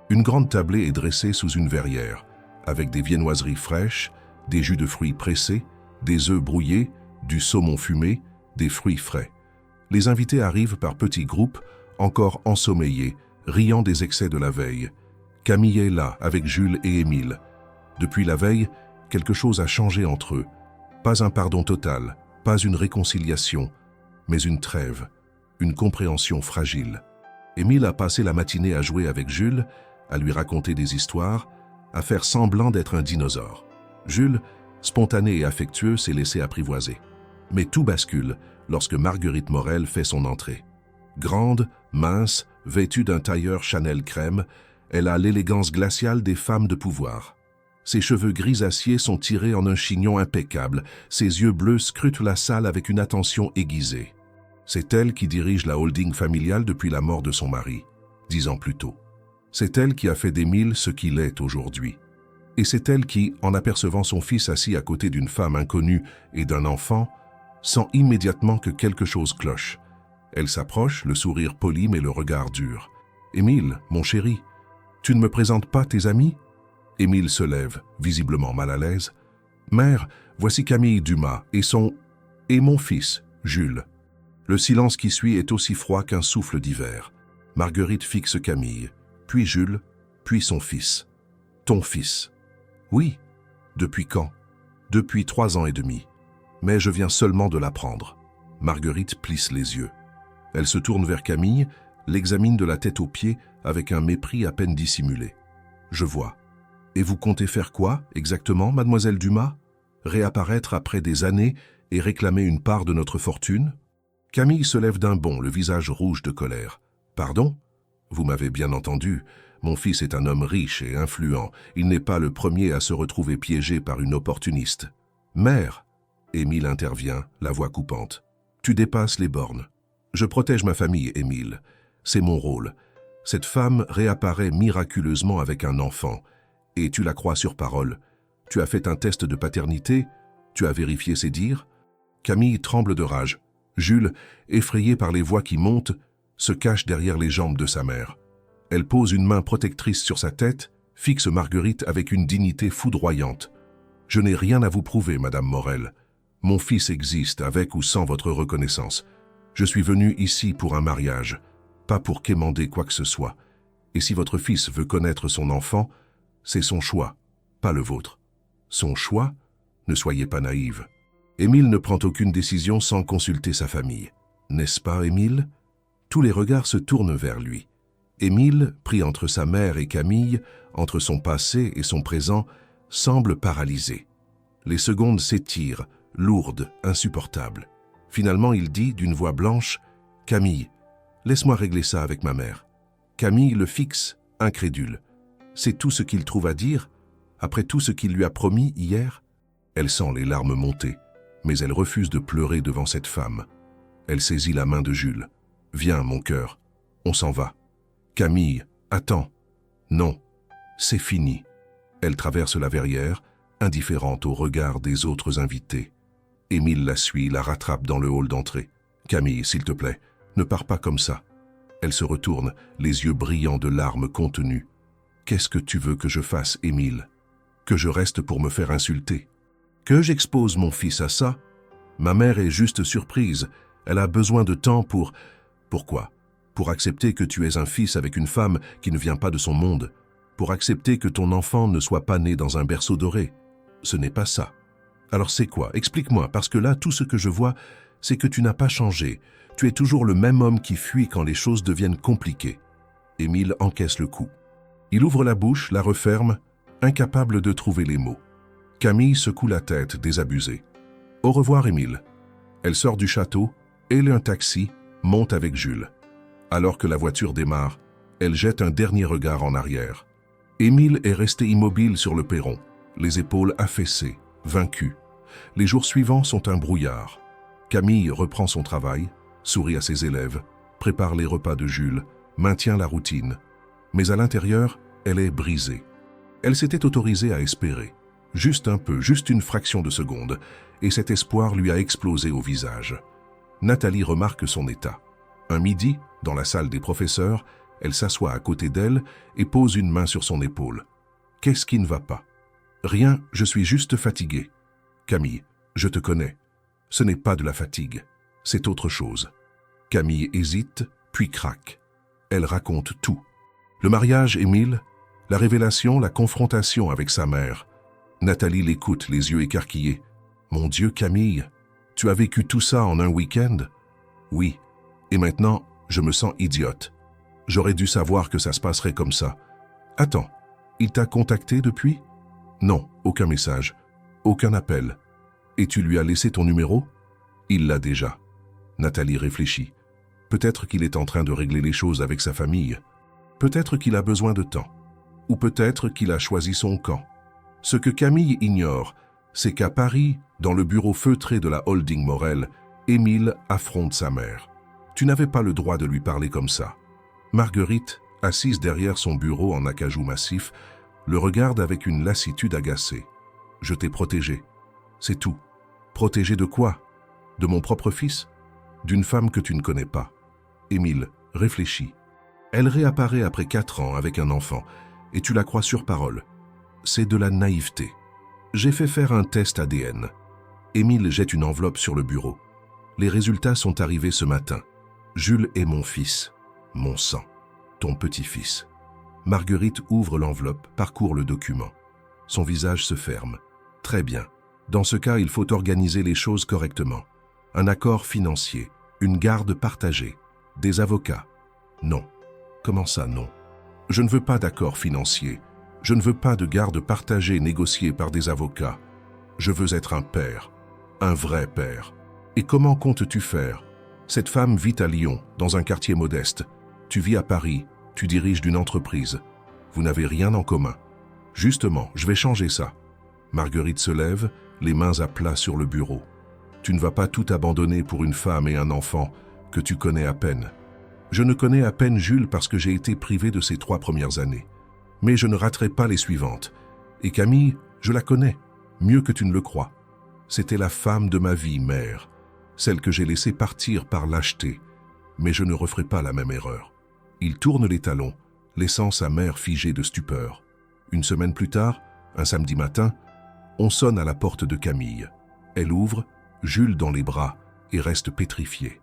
Une grande tablée est dressée sous une verrière, avec des viennoiseries fraîches, des jus de fruits pressés, des œufs brouillés, du saumon fumé, des fruits frais. Les invités arrivent par petits groupes, encore ensommeillés, riant des excès de la veille. Camille est là, avec Jules et Émile. Depuis la veille, quelque chose a changé entre eux. Pas un pardon total, pas une réconciliation, mais une trêve, une compréhension fragile. Émile a passé la matinée à jouer avec Jules, à lui raconter des histoires, à faire semblant d'être un dinosaure. Jules, spontané et affectueux, s'est laissé apprivoiser. Mais tout bascule lorsque Marguerite Morel fait son entrée. Grande, mince, vêtue d'un tailleur Chanel crème, elle a l'élégance glaciale des femmes de pouvoir. Ses cheveux grisaciers sont tirés en un chignon impeccable, ses yeux bleus scrutent la salle avec une attention aiguisée. C'est elle qui dirige la holding familiale depuis la mort de son mari, 10 ans plus tôt. C'est elle qui a fait d'Émile ce qu'il est aujourd'hui. Et c'est elle qui, en apercevant son fils assis à côté d'une femme inconnue et d'un enfant, sent immédiatement que quelque chose cloche. Elle s'approche, le sourire poli mais le regard dur. « Émile, mon chéri, tu ne me présentes pas tes amis ?» Émile se lève, visiblement mal à l'aise. « Mère, voici Camille Dumas et mon fils, Jules. » Le silence qui suit est aussi froid qu'un souffle d'hiver. Marguerite fixe Camille, puis Jules, puis son fils. « Ton fils. »« Oui. »« Depuis quand ?»« Depuis 3 ans et demi. Mais je viens seulement de l'apprendre. » Marguerite plisse les yeux. Elle se tourne vers Camille, l'examine de la tête aux pieds avec un mépris à peine dissimulé. « Je vois. Et vous comptez faire quoi, exactement, mademoiselle Dumas? Réapparaître après des années et réclamer une part de notre fortune ?» Camille se lève d'un bond, le visage rouge de colère. « Pardon? Vous m'avez bien entendu. Mon fils est un homme riche et influent. Il n'est pas le premier à se retrouver piégé par une opportuniste. »« Mère !» Émile intervient, la voix coupante. « Tu dépasses les bornes. Je protège ma famille, Émile. C'est mon rôle. Cette femme réapparaît miraculeusement avec un enfant. Et tu la crois sur parole. Tu as fait un test de paternité? Tu as vérifié ses dires ?» Camille tremble de rage. Jules, effrayé par les voix qui montent, se cache derrière les jambes de sa mère. Elle pose une main protectrice sur sa tête, fixe Marguerite avec une dignité foudroyante. « Je n'ai rien à vous prouver, Madame Morel. Mon fils existe avec ou sans votre reconnaissance. Je suis venu ici pour un mariage, pas pour quémander quoi que ce soit. Et si votre fils veut connaître son enfant, c'est son choix, pas le vôtre. Son choix? Ne soyez pas naïve. Émile ne prend aucune décision sans consulter sa famille. N'est-ce pas, Émile? Tous les regards se tournent vers lui. Émile, pris entre sa mère et Camille, entre son passé et son présent, semble paralysé. Les secondes s'étirent, lourdes, insupportables. Finalement, il dit d'une voix blanche, « Camille, laisse-moi régler ça avec ma mère. » Camille le fixe, incrédule. C'est tout ce qu'il trouve à dire, après tout ce qu'il lui a promis hier? Elle sent les larmes monter, mais elle refuse de pleurer devant cette femme. Elle saisit la main de Jules. « Viens, mon cœur, on s'en va. »« Camille, attends. »« Non, c'est fini. » Elle traverse la verrière, indifférente au regard des autres invités. Émile la suit, la rattrape dans le hall d'entrée. « Camille, s'il te plaît, ne pars pas comme ça. » Elle se retourne, les yeux brillants de larmes contenues. « Qu'est-ce que tu veux que je fasse, Émile? Que je reste pour me faire insulter? Que j'expose mon fils à ça? Ma mère est juste surprise. Elle a besoin de temps pour... Pourquoi? Pour accepter que tu aies un fils avec une femme qui ne vient pas de son monde. Pour accepter que ton enfant ne soit pas né dans un berceau doré. Ce n'est pas ça. Alors c'est quoi? Explique-moi, parce que là, tout ce que je vois, c'est que tu n'as pas changé. Tu es toujours le même homme qui fuit quand les choses deviennent compliquées. » Émile encaisse le coup. Il ouvre la bouche, la referme, incapable de trouver les mots. Camille secoue la tête, désabusée. « Au revoir, Émile. » Elle sort du château, elle et un taxi, monte avec Jules. Alors que la voiture démarre, elle jette un dernier regard en arrière. Émile est resté immobile sur le perron, les épaules affaissées, vaincu. Les jours suivants sont un brouillard. Camille reprend son travail, sourit à ses élèves, prépare les repas de Jules, maintient la routine. Mais à l'intérieur, elle est brisée. Elle s'était autorisée à espérer. Juste un peu, juste une fraction de seconde, et cet espoir lui a explosé au visage. Nathalie remarque son état. Un midi, dans la salle des professeurs, elle s'assoit à côté d'elle et pose une main sur son épaule. « Qu'est-ce qui ne va pas ?»« Rien, je suis juste fatiguée. »« Camille, je te connais. Ce n'est pas de la fatigue, c'est autre chose. » Camille hésite, puis craque. Elle raconte tout. Le mariage, Émile, la révélation, la confrontation avec sa mère. Nathalie l'écoute, les yeux écarquillés. « Mon Dieu, Camille, tu as vécu tout ça en un week-end ?»« Oui, et maintenant, je me sens idiote. J'aurais dû savoir que ça se passerait comme ça. »« Attends, il t'a contacté depuis ?»« Non, aucun message, aucun appel. Et tu lui as laissé ton numéro ?»« Il l'a déjà. » Nathalie réfléchit. Peut-être qu'il est en train de régler les choses avec sa famille. Peut-être qu'il a besoin de temps. Ou peut-être qu'il a choisi son camp. Ce que Camille ignore, c'est qu'à Paris, dans le bureau feutré de la holding Morel, Émile affronte sa mère. Tu n'avais pas le droit de lui parler comme ça. Marguerite, assise derrière son bureau en acajou massif, le regarde avec une lassitude agacée. « Je t'ai protégé. C'est tout. Protégé de quoi? De mon propre fils? D'une femme que tu ne connais pas. » Émile, réfléchis. Elle réapparaît après 4 ans avec un enfant, et tu la crois sur parole. C'est de la naïveté. J'ai fait faire un test ADN. Émile jette une enveloppe sur le bureau. Les résultats sont arrivés ce matin. Jules est mon fils, mon sang, ton petit-fils. Marguerite ouvre l'enveloppe, parcourt le document. Son visage se ferme. Très bien. Dans ce cas, il faut organiser les choses correctement. Un accord financier, une garde partagée, des avocats. Non. Comment ça, non? Je ne veux pas d'accord financier. Je ne veux pas de garde partagée négociée par des avocats. Je veux être un père, un vrai père. Et comment comptes-tu faire? Cette femme vit à Lyon, dans un quartier modeste. Tu vis à Paris, tu diriges d'une entreprise. Vous n'avez rien en commun. Justement, je vais changer ça. Marguerite se lève, les mains à plat sur le bureau. Tu ne vas pas tout abandonner pour une femme et un enfant que tu connais à peine. Je ne connais à peine Jules parce que j'ai été privé de ses 3 premières années. Mais je ne raterai pas les suivantes. Et Camille, je la connais, mieux que tu ne le crois. C'était la femme de ma vie, mère, celle que j'ai laissée partir par lâcheté. Mais je ne referai pas la même erreur. Il tourne les talons, laissant sa mère figée de stupeur. Une semaine plus tard, un samedi matin, on sonne à la porte de Camille. Elle ouvre, Jules dans les bras, et reste pétrifiée.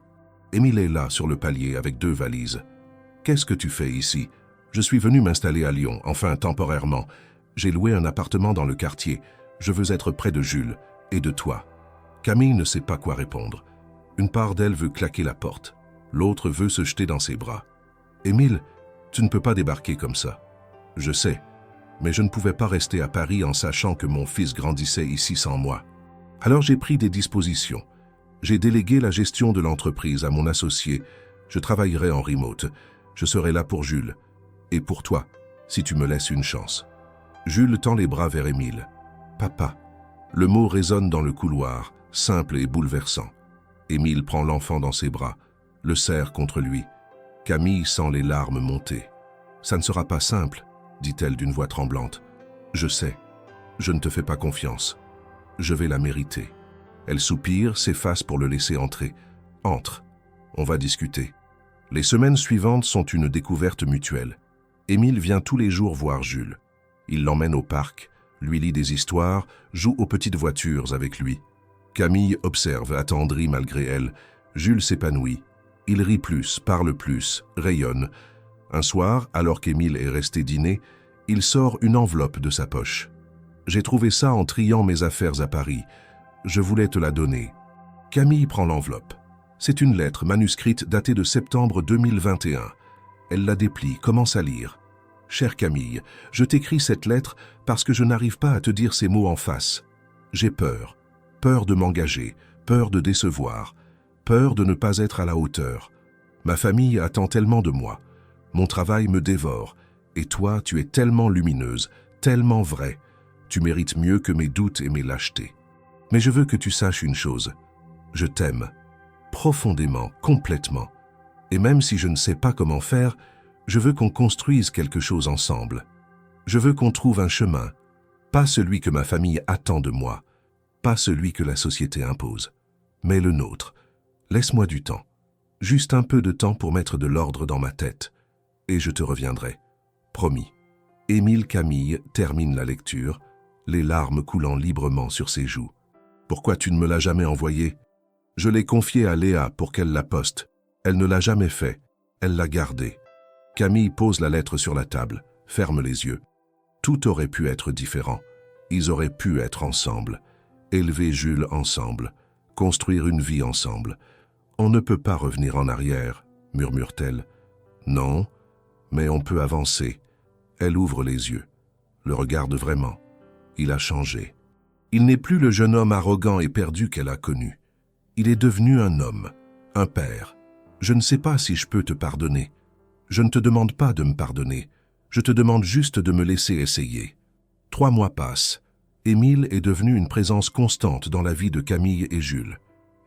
Émile est là, sur le palier, avec 2 valises. « Qu'est-ce que tu fais ici ? Je suis venu m'installer à Lyon, enfin temporairement. J'ai loué un appartement dans le quartier. Je veux être près de Jules et de toi. » Camille ne sait pas quoi répondre. Une part d'elle veut claquer la porte. L'autre veut se jeter dans ses bras. « Émile, tu ne peux pas débarquer comme ça. » « Je sais, mais je ne pouvais pas rester à Paris en sachant que mon fils grandissait ici sans moi. Alors j'ai pris des dispositions. J'ai délégué la gestion de l'entreprise à mon associé. Je travaillerai en remote. Je serai là pour Jules. Et pour toi, si tu me laisses une chance. » Jules tend les bras vers Émile. « Papa. » Le mot résonne dans le couloir, simple et bouleversant. Émile prend l'enfant dans ses bras, le serre contre lui. Camille sent les larmes monter. « Ça ne sera pas simple, » dit-elle d'une voix tremblante. « Je sais. Je ne te fais pas confiance. Je vais la mériter. » Elle soupire, s'efface pour le laisser entrer. « Entre. On va discuter. » Les semaines suivantes sont une découverte mutuelle. Émile vient tous les jours voir Jules. Il l'emmène au parc, lui lit des histoires, joue aux petites voitures avec lui. Camille observe, attendrie malgré elle. Jules s'épanouit. Il rit plus, parle plus, rayonne. Un soir, alors qu'Émile est resté dîner, il sort une enveloppe de sa poche. « J'ai trouvé ça en triant mes affaires à Paris. Je voulais te la donner. » Camille prend l'enveloppe. C'est une lettre manuscrite datée de septembre 2021. Elle la déplie, commence à lire. « Chère Camille, je t'écris cette lettre parce que je n'arrive pas à te dire ces mots en face. J'ai peur. Peur de m'engager, peur de décevoir, peur de ne pas être à la hauteur. Ma famille attend tellement de moi. Mon travail me dévore. Et toi, tu es tellement lumineuse, tellement vraie. Tu mérites mieux que mes doutes et mes lâchetés. Mais je veux que tu saches une chose. Je t'aime. Profondément, complètement. Et même si je ne sais pas comment faire, je veux qu'on construise quelque chose ensemble. Je veux qu'on trouve un chemin, pas celui que ma famille attend de moi, pas celui que la société impose, mais le nôtre. Laisse-moi du temps, juste un peu de temps pour mettre de l'ordre dans ma tête, et je te reviendrai. Promis. Émile Camille termine la lecture, les larmes coulant librement sur ses joues. Pourquoi tu ne me l'as jamais envoyé? Je l'ai confié à Léa pour qu'elle la poste. Elle ne l'a jamais fait, elle l'a gardé. Camille pose la lettre sur la table, ferme les yeux. Tout aurait pu être différent. Ils auraient pu être ensemble, élever Jules ensemble, construire une vie ensemble. On ne peut pas revenir en arrière, murmure-t-elle. Non, mais on peut avancer. Elle ouvre les yeux, le regarde vraiment. Il a changé. Il n'est plus le jeune homme arrogant et perdu qu'elle a connu. Il est devenu un homme, un père. Je ne sais pas si je peux te pardonner. Je ne te demande pas de me pardonner. Je te demande juste de me laisser essayer. 3 mois passent. Émile est devenu une présence constante dans la vie de Camille et Jules.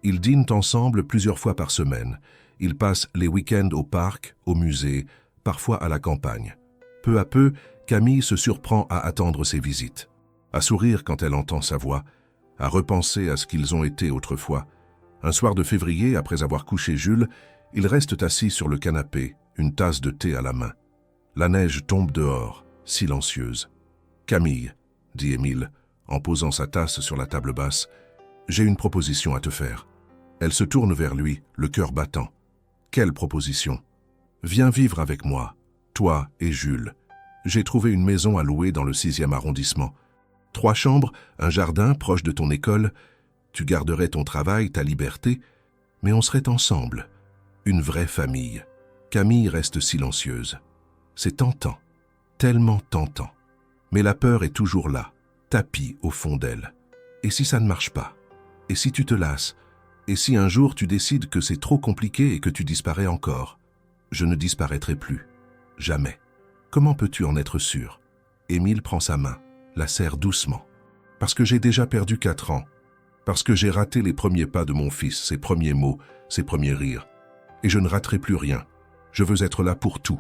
Ils dînent ensemble plusieurs fois par semaine. Ils passent les week-ends au parc, au musée, parfois à la campagne. Peu à peu, Camille se surprend à attendre ses visites, à sourire quand elle entend sa voix, à repenser à ce qu'ils ont été autrefois. Un soir de février, après avoir couché Jules, ils restent assis sur le canapé, une tasse de thé à la main. La neige tombe dehors, silencieuse. « Camille, » dit Émile, en posant sa tasse sur la table basse, « j'ai une proposition à te faire. » Elle se tourne vers lui, le cœur battant. « Quelle proposition? »« Viens vivre avec moi, toi et Jules. J'ai trouvé une maison à louer dans le 6e arrondissement. 3 chambres, un jardin proche de ton école. Tu garderais ton travail, ta liberté, mais on serait ensemble. Une vraie famille. » Camille reste silencieuse. C'est tentant, tellement tentant. Mais la peur est toujours là, tapie au fond d'elle. Et si ça ne marche pas? Et si tu te lasses? Et si un jour tu décides que c'est trop compliqué et que tu disparais encore? Je ne disparaîtrai plus. Jamais. Comment peux-tu en être sûr? Émile prend sa main, la serre doucement. Parce que j'ai déjà perdu 4 ans. Parce que j'ai raté les premiers pas de mon fils, ses premiers mots, ses premiers rires. Et je ne raterai plus rien. Je veux être là pour tout.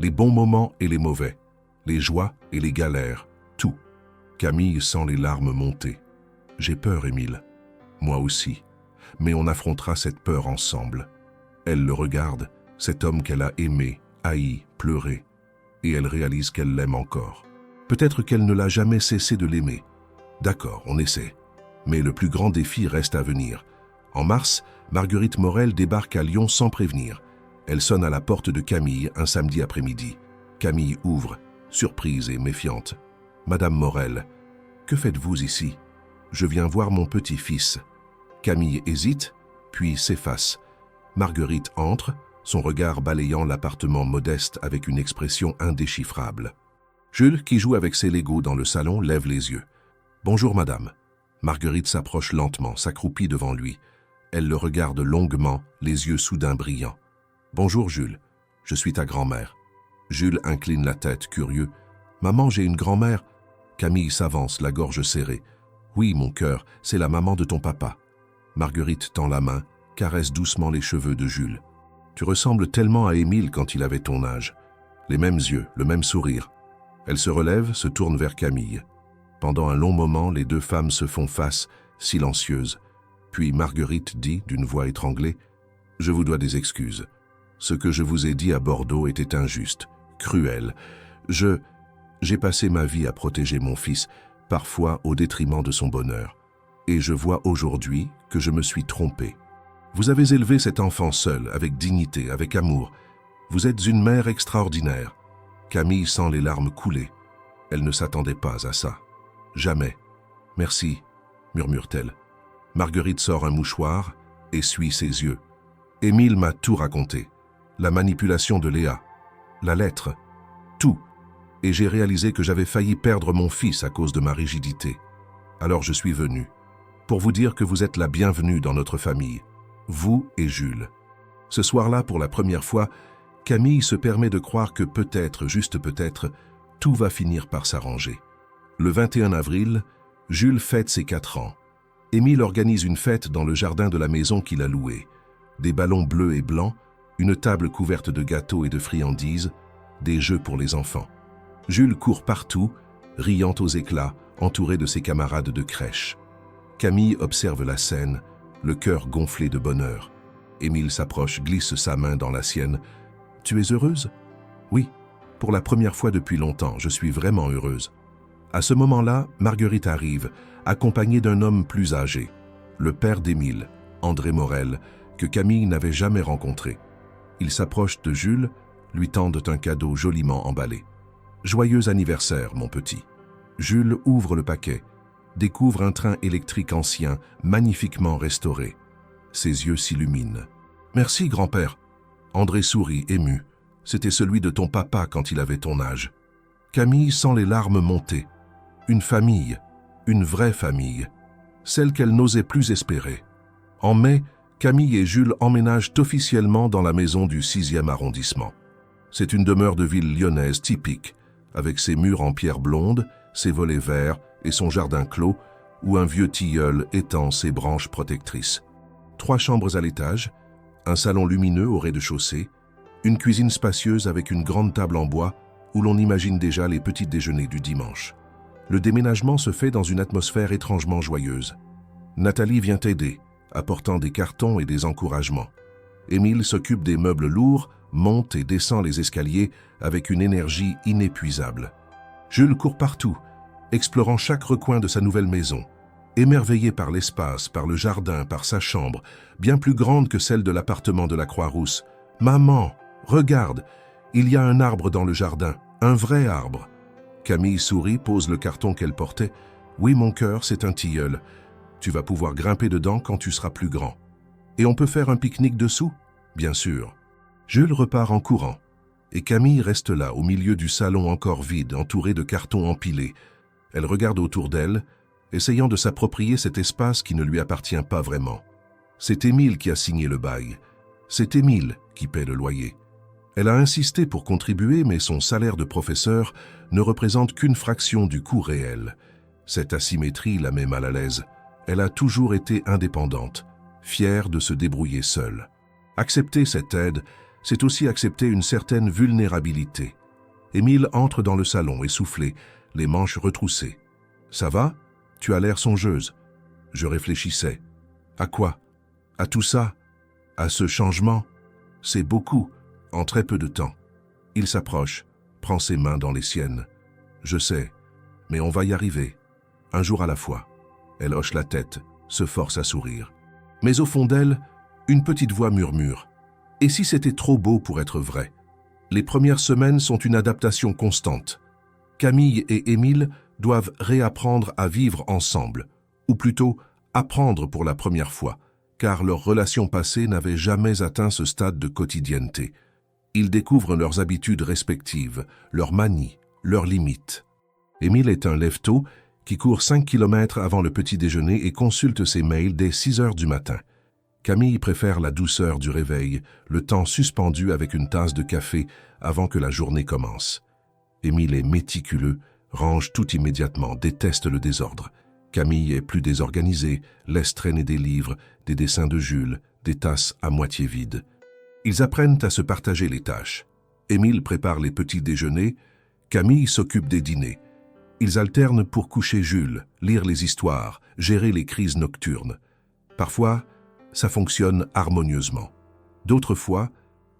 Les bons moments et les mauvais. Les joies et les galères. Tout. Camille sent les larmes monter. J'ai peur, Émile. Moi aussi. Mais on affrontera cette peur ensemble. Elle le regarde, cet homme qu'elle a aimé, haï, pleuré. Et elle réalise qu'elle l'aime encore. Peut-être qu'elle ne l'a jamais cessé de l'aimer. D'accord, on essaie. Mais le plus grand défi reste à venir. En mars, Marguerite Morel débarque à Lyon sans prévenir. Elle sonne à la porte de Camille un samedi après-midi. Camille ouvre, surprise et méfiante. « Madame Morel, que faites-vous ici? Je viens voir mon petit-fils. » Camille hésite, puis s'efface. Marguerite entre, son regard balayant l'appartement modeste avec une expression indéchiffrable. Jules, qui joue avec ses Legos dans le salon, lève les yeux. « Bonjour, madame. » Marguerite s'approche lentement, s'accroupit devant lui. Elle le regarde longuement, les yeux soudain brillants. « Bonjour, Jules. Je suis ta grand-mère. » Jules incline la tête, curieux. « Maman, j'ai une grand-mère. » Camille s'avance, la gorge serrée. « Oui, mon cœur, c'est la maman de ton papa. » Marguerite tend la main, caresse doucement les cheveux de Jules. « Tu ressembles tellement à Émile quand il avait ton âge. Les mêmes yeux, le même sourire. » Elle se relève, se tourne vers Camille. Pendant un long moment, les deux femmes se font face, silencieuses. Puis Marguerite dit, d'une voix étranglée, « Je vous dois des excuses. Ce que je vous ai dit à Bordeaux était injuste, cruel. J'ai passé ma vie à protéger mon fils, parfois au détriment de son bonheur. Et je vois aujourd'hui que je me suis trompé. Vous avez élevé cet enfant seul, avec dignité, avec amour. Vous êtes une mère extraordinaire. » Camille sent les larmes couler. Elle ne s'attendait pas à ça. « Jamais. Merci, » murmure-t-elle. Marguerite sort un mouchoir, essuie ses yeux. « Émile m'a tout raconté. La manipulation de Léa, la lettre, tout. Et j'ai réalisé que j'avais failli perdre mon fils à cause de ma rigidité. Alors je suis venu, pour vous dire que vous êtes la bienvenue dans notre famille, vous et Jules. » Ce soir-là, pour la première fois, Camille se permet de croire que peut-être, juste peut-être, tout va finir par s'arranger. Le 21 avril, Jules fête ses 4 ans. Émile organise une fête dans le jardin de la maison qu'il a louée. Des ballons bleus et blancs, une table couverte de gâteaux et de friandises, des jeux pour les enfants. Jules court partout, riant aux éclats, entouré de ses camarades de crèche. Camille observe la scène, le cœur gonflé de bonheur. Émile s'approche, glisse sa main dans la sienne. « Tu es heureuse ?»« Oui, pour la première fois depuis longtemps, je suis vraiment heureuse. » À ce moment-là, Marguerite arrive, accompagnée d'un homme plus âgé, le père d'Émile, André Morel, que Camille n'avait jamais rencontré. Ils s'approchent de Jules, lui tendent un cadeau joliment emballé. « Joyeux anniversaire, mon petit !» Jules ouvre le paquet, découvre un train électrique ancien, magnifiquement restauré. Ses yeux s'illuminent. « Merci, grand-père !» André sourit, ému. C'était celui de ton papa quand il avait ton âge. Camille sent les larmes monter. Une famille, une vraie famille, celle qu'elle n'osait plus espérer. En mai, Camille et Jules emménagent officiellement dans la maison du 6e arrondissement. C'est une demeure de ville lyonnaise typique, avec ses murs en pierre blonde, ses volets verts et son jardin clos, où un vieux tilleul étend ses branches protectrices. 3 chambres à l'étage, un salon lumineux au rez-de-chaussée, une cuisine spacieuse avec une grande table en bois où l'on imagine déjà les petits déjeuners du dimanche. Le déménagement se fait dans une atmosphère étrangement joyeuse. Nathalie vient aider, apportant des cartons et des encouragements. Émile s'occupe des meubles lourds, monte et descend les escaliers avec une énergie inépuisable. Jules court partout, explorant chaque recoin de sa nouvelle maison, émerveillé par l'espace, par le jardin, par sa chambre, bien plus grande que celle de l'appartement de la Croix-Rousse. « Maman, regarde, il y a un arbre dans le jardin, un vrai arbre. » Camille sourit, pose le carton qu'elle portait. « Oui, mon cœur, c'est un tilleul. Tu vas pouvoir grimper dedans quand tu seras plus grand. Et on peut faire un pique-nique dessous ? Bien sûr. » Jules repart en courant. Et Camille reste là, au milieu du salon encore vide, entouré de cartons empilés. Elle regarde autour d'elle, essayant de s'approprier cet espace qui ne lui appartient pas vraiment. C'est Émile qui a signé le bail. C'est Émile qui paie le loyer. Elle a insisté pour contribuer, mais son salaire de professeur ne représente qu'une fraction du coût réel. Cette asymétrie la met mal à l'aise. Elle a toujours été indépendante, fière de se débrouiller seule. Accepter cette aide, c'est aussi accepter une certaine vulnérabilité. Émile entre dans le salon essoufflé, les manches retroussées. « Ça va ? Tu as l'air songeuse. » Je réfléchissais. « À quoi ? À tout ça ? À ce changement ? C'est beaucoup, en très peu de temps. » Il s'approche, prend ses mains dans les siennes. « Je sais, mais on va y arriver. Un jour à la fois. » Elle hoche la tête, se force à sourire. Mais au fond d'elle, une petite voix murmure. « Et si c'était trop beau pour être vrai ? » Les premières semaines sont une adaptation constante. Camille et Émile doivent réapprendre à vivre ensemble, ou plutôt apprendre pour la première fois, car leur relation passée n'avait jamais atteint ce stade de quotidienneté. Ils découvrent leurs habitudes respectives, leurs manies, leurs limites. Émile est un lève-tôt qui court 5 km avant le petit déjeuner et consulte ses mails dès 6 heures du matin. Camille préfère la douceur du réveil, le temps suspendu avec une tasse de café avant que la journée commence. Émile est méticuleux, range tout immédiatement, déteste le désordre. Camille est plus désorganisée, laisse traîner des livres, des dessins de Jules, des tasses à moitié vides. Ils apprennent à se partager les tâches. Émile prépare les petits déjeuners, Camille s'occupe des dîners. Ils alternent pour coucher Jules, lire les histoires, gérer les crises nocturnes. Parfois, ça fonctionne harmonieusement. D'autres fois,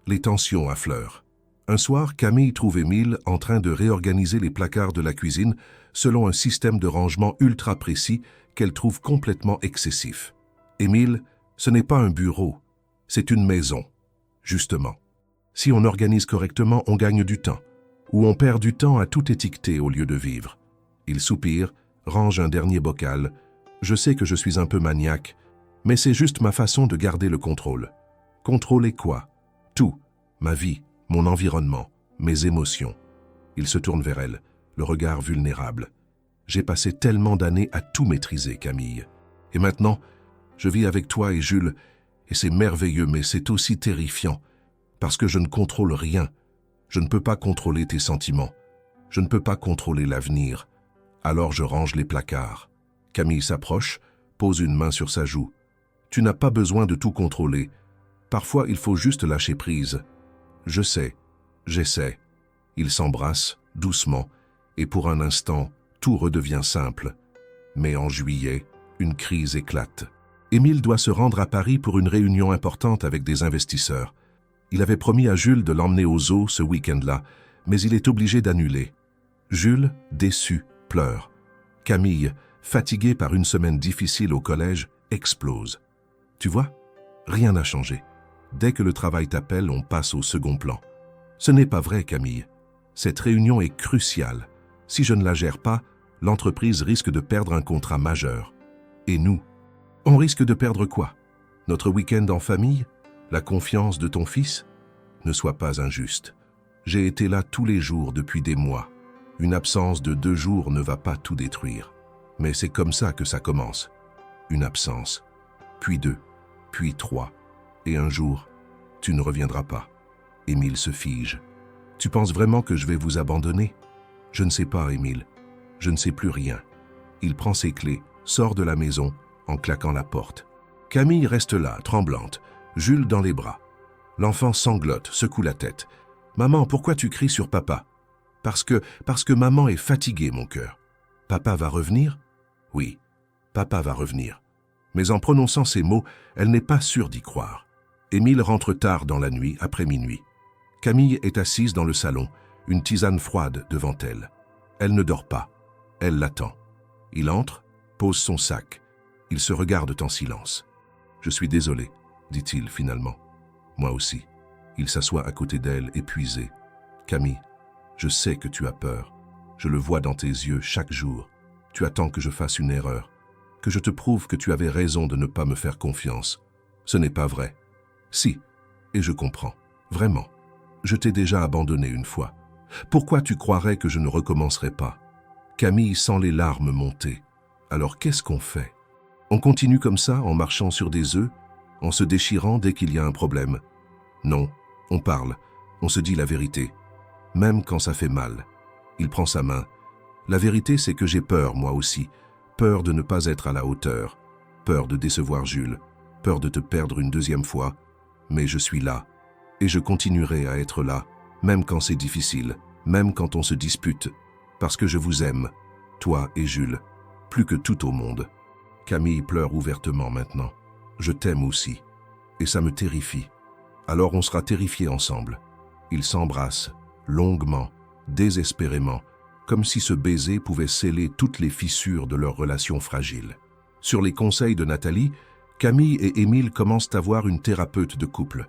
les tensions affleurent. Un soir, Camille trouve Émile en train de réorganiser les placards de la cuisine selon un système de rangement ultra précis qu'elle trouve complètement excessif. Émile, ce n'est pas un bureau, c'est une maison, justement. Si on organise correctement, on gagne du temps, ou on perd du temps à tout étiqueter au lieu de vivre. Il soupire, range un dernier bocal. Je sais que je suis un peu maniaque, mais c'est juste ma façon de garder le contrôle. Contrôler quoi ? Tout, ma vie, mon environnement, mes émotions. Il se tourne vers elle, le regard vulnérable. J'ai passé tellement d'années à tout maîtriser, Camille. Et maintenant, je vis avec toi et Jules, et c'est merveilleux, mais c'est aussi terrifiant, parce que je ne contrôle rien. Je ne peux pas contrôler tes sentiments. Je ne peux pas contrôler l'avenir. Alors je range les placards. Camille s'approche, pose une main sur sa joue. Tu n'as pas besoin de tout contrôler. Parfois, il faut juste lâcher prise. Je sais, j'essaie. Ils s'embrassent, doucement, et pour un instant, tout redevient simple. Mais en juillet, une crise éclate. Émile doit se rendre à Paris pour une réunion importante avec des investisseurs. Il avait promis à Jules de l'emmener au zoo ce week-end-là, mais il est obligé d'annuler. Jules, déçu, pleure. Camille, fatiguée par une semaine difficile au collège, explose. Tu vois, rien n'a changé. Dès que le travail t'appelle, on passe au second plan. Ce n'est pas vrai, Camille. Cette réunion est cruciale. Si je ne la gère pas, l'entreprise risque de perdre un contrat majeur. Et nous, on risque de perdre quoi? Notre week-end en famille? La confiance de ton fils? Ne sois pas injuste. J'ai été là tous les jours depuis des mois. Une absence de 2 jours ne va pas tout détruire. Mais c'est comme ça que ça commence. Une absence, puis 2, puis 3. Et un jour, tu ne reviendras pas. Émile se fige. Tu penses vraiment que je vais vous abandonner? Je ne sais pas, Émile. Je ne sais plus rien. Il prend ses clés, sort de la maison, en claquant la porte. Camille reste là, tremblante, Jules dans les bras. L'enfant sanglote, secoue la tête. « Maman, pourquoi tu cries sur papa ?»« Parce que maman est fatiguée, mon cœur. »« Papa va revenir ?»« Oui, papa va revenir. » Mais en prononçant ces mots, elle n'est pas sûre d'y croire. Émile rentre tard dans la nuit, après minuit. Camille est assise dans le salon, une tisane froide devant elle. Elle ne dort pas. Elle l'attend. Il entre, pose son sac. Ils se regardent en silence. « Je suis désolé, » dit-il finalement. « Moi aussi. » Il s'assoit à côté d'elle, épuisé. « Camille, je sais que tu as peur. Je le vois dans tes yeux chaque jour. Tu attends que je fasse une erreur, que je te prouve que tu avais raison de ne pas me faire confiance. Ce n'est pas vrai. Si, et je comprends. Vraiment. Je t'ai déjà abandonné une fois. Pourquoi tu croirais que je ne recommencerai pas ?» Camille sent les larmes monter. Alors qu'est-ce qu'on fait? On continue comme ça, en marchant sur des œufs, en se déchirant dès qu'il y a un problème? Non, on parle, on se dit la vérité, même quand ça fait mal. Il prend sa main. La vérité, c'est que j'ai peur, moi aussi. Peur de ne pas être à la hauteur. Peur de décevoir Jules. Peur de te perdre une 2e fois. Mais je suis là. Et je continuerai à être là, même quand c'est difficile, même quand on se dispute. Parce que je vous aime, toi et Jules, plus que tout au monde. Camille pleure ouvertement maintenant. Je t'aime aussi. Et ça me terrifie. Alors on sera terrifiés ensemble. Ils s'embrassent, longuement, désespérément, comme si ce baiser pouvait sceller toutes les fissures de leur relation fragile. Sur les conseils de Nathalie, Camille et Émile commencent à voir une thérapeute de couple.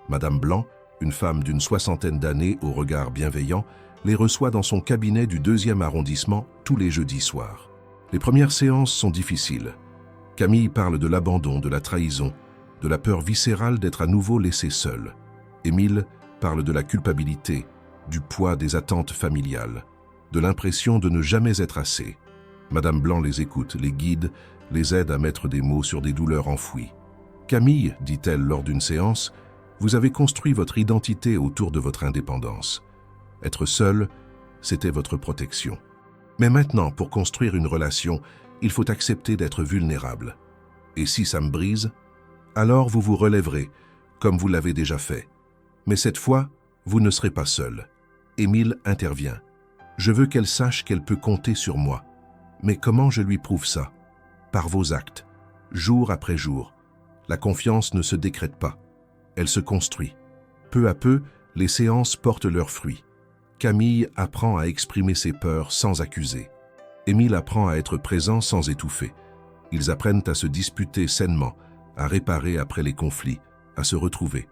Madame Blanc, une femme d'une 60aine d'années au regard bienveillant, les reçoit dans son cabinet du 2e arrondissement tous les jeudis soirs. Les premières séances sont difficiles. Camille parle de l'abandon, de la trahison, de la peur viscérale d'être à nouveau laissé seul. Émile parle de la culpabilité, du poids des attentes familiales, de l'impression de ne jamais être assez. Madame Blanc les écoute, les guide, les aide à mettre des mots sur des douleurs enfouies. « Camille, dit-elle lors d'une séance, vous avez construit votre identité autour de votre indépendance. Être seul, c'était votre protection. Mais maintenant, pour construire une relation, il faut accepter d'être vulnérable. Et si ça me brise, alors vous vous relèverez, comme vous l'avez déjà fait. Mais cette fois, vous ne serez pas seul. » Émile intervient. « Je veux qu'elle sache qu'elle peut compter sur moi. Mais comment je lui prouve ça? Par vos actes, jour après jour. La confiance ne se décrète pas. Elle se construit. Peu à peu, les séances portent leurs fruits. Camille apprend à exprimer ses peurs sans accuser. Émile apprend à être présent sans étouffer. Ils apprennent à se disputer sainement, à réparer après les conflits, à se retrouver.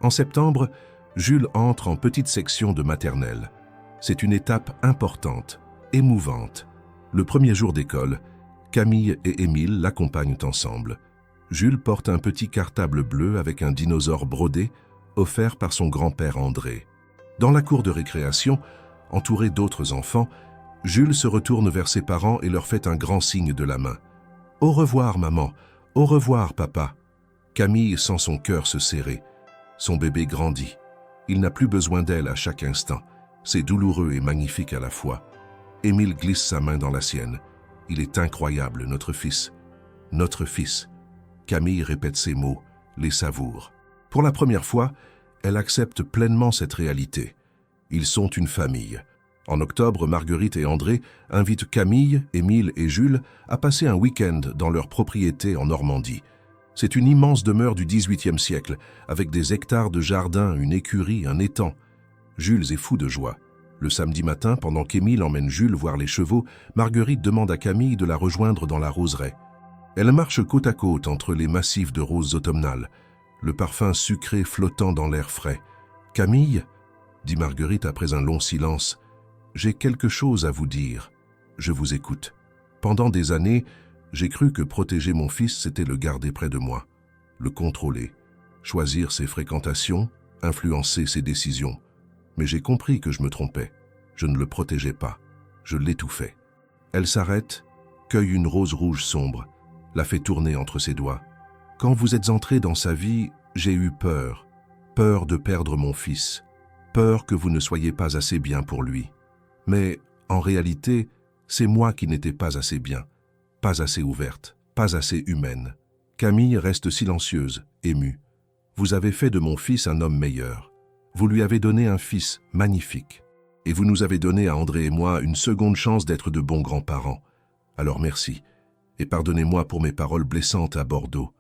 En septembre, Jules entre en petite section de maternelle. C'est une étape importante, émouvante. Le premier jour d'école, Camille et Émile l'accompagnent ensemble. Jules porte un petit cartable bleu avec un dinosaure brodé, offert par son grand-père André. Dans la cour de récréation, entouré d'autres enfants, Jules se retourne vers ses parents et leur fait un grand signe de la main. « Au revoir, maman. Au revoir, papa. » Camille sent son cœur se serrer. Son bébé grandit. Il n'a plus besoin d'elle à chaque instant. C'est douloureux et magnifique à la fois. Émile glisse sa main dans la sienne. « Il est incroyable, notre fils. Notre fils. » Camille répète ces mots, les savoure. Pour la première fois, elle accepte pleinement cette réalité. Ils sont une famille. En octobre, Marguerite et André invitent Camille, Émile et Jules à passer un week-end dans leur propriété en Normandie. C'est une immense demeure du XVIIIe siècle, avec des hectares de jardin, une écurie, un étang. Jules est fou de joie. Le samedi matin, pendant qu'Émile emmène Jules voir les chevaux, Marguerite demande à Camille de la rejoindre dans la roseraie. Elle marche côte à côte entre les massifs de roses automnales, le parfum sucré flottant dans l'air frais. « Camille, » dit Marguerite après un long silence, « j'ai quelque chose à vous dire. Je vous écoute. Pendant des années, j'ai cru que protéger mon fils, c'était le garder près de moi, le contrôler, choisir ses fréquentations, influencer ses décisions. Mais j'ai compris que je me trompais. Je ne le protégeais pas. Je l'étouffais. » Elle s'arrête, cueille une rose rouge sombre, la fait tourner entre ses doigts. « Quand vous êtes entré dans sa vie, j'ai eu peur. Peur de perdre mon fils. Peur que vous ne soyez pas assez bien pour lui. Mais, en réalité, c'est moi qui n'étais pas assez bien, pas assez ouverte, pas assez humaine. » Camille reste silencieuse, émue. « Vous avez fait de mon fils un homme meilleur. Vous lui avez donné un fils magnifique. Et vous nous avez donné à André et moi une seconde chance d'être de bons grands-parents. Alors merci. Et pardonnez-moi pour mes paroles blessantes à Bordeaux. »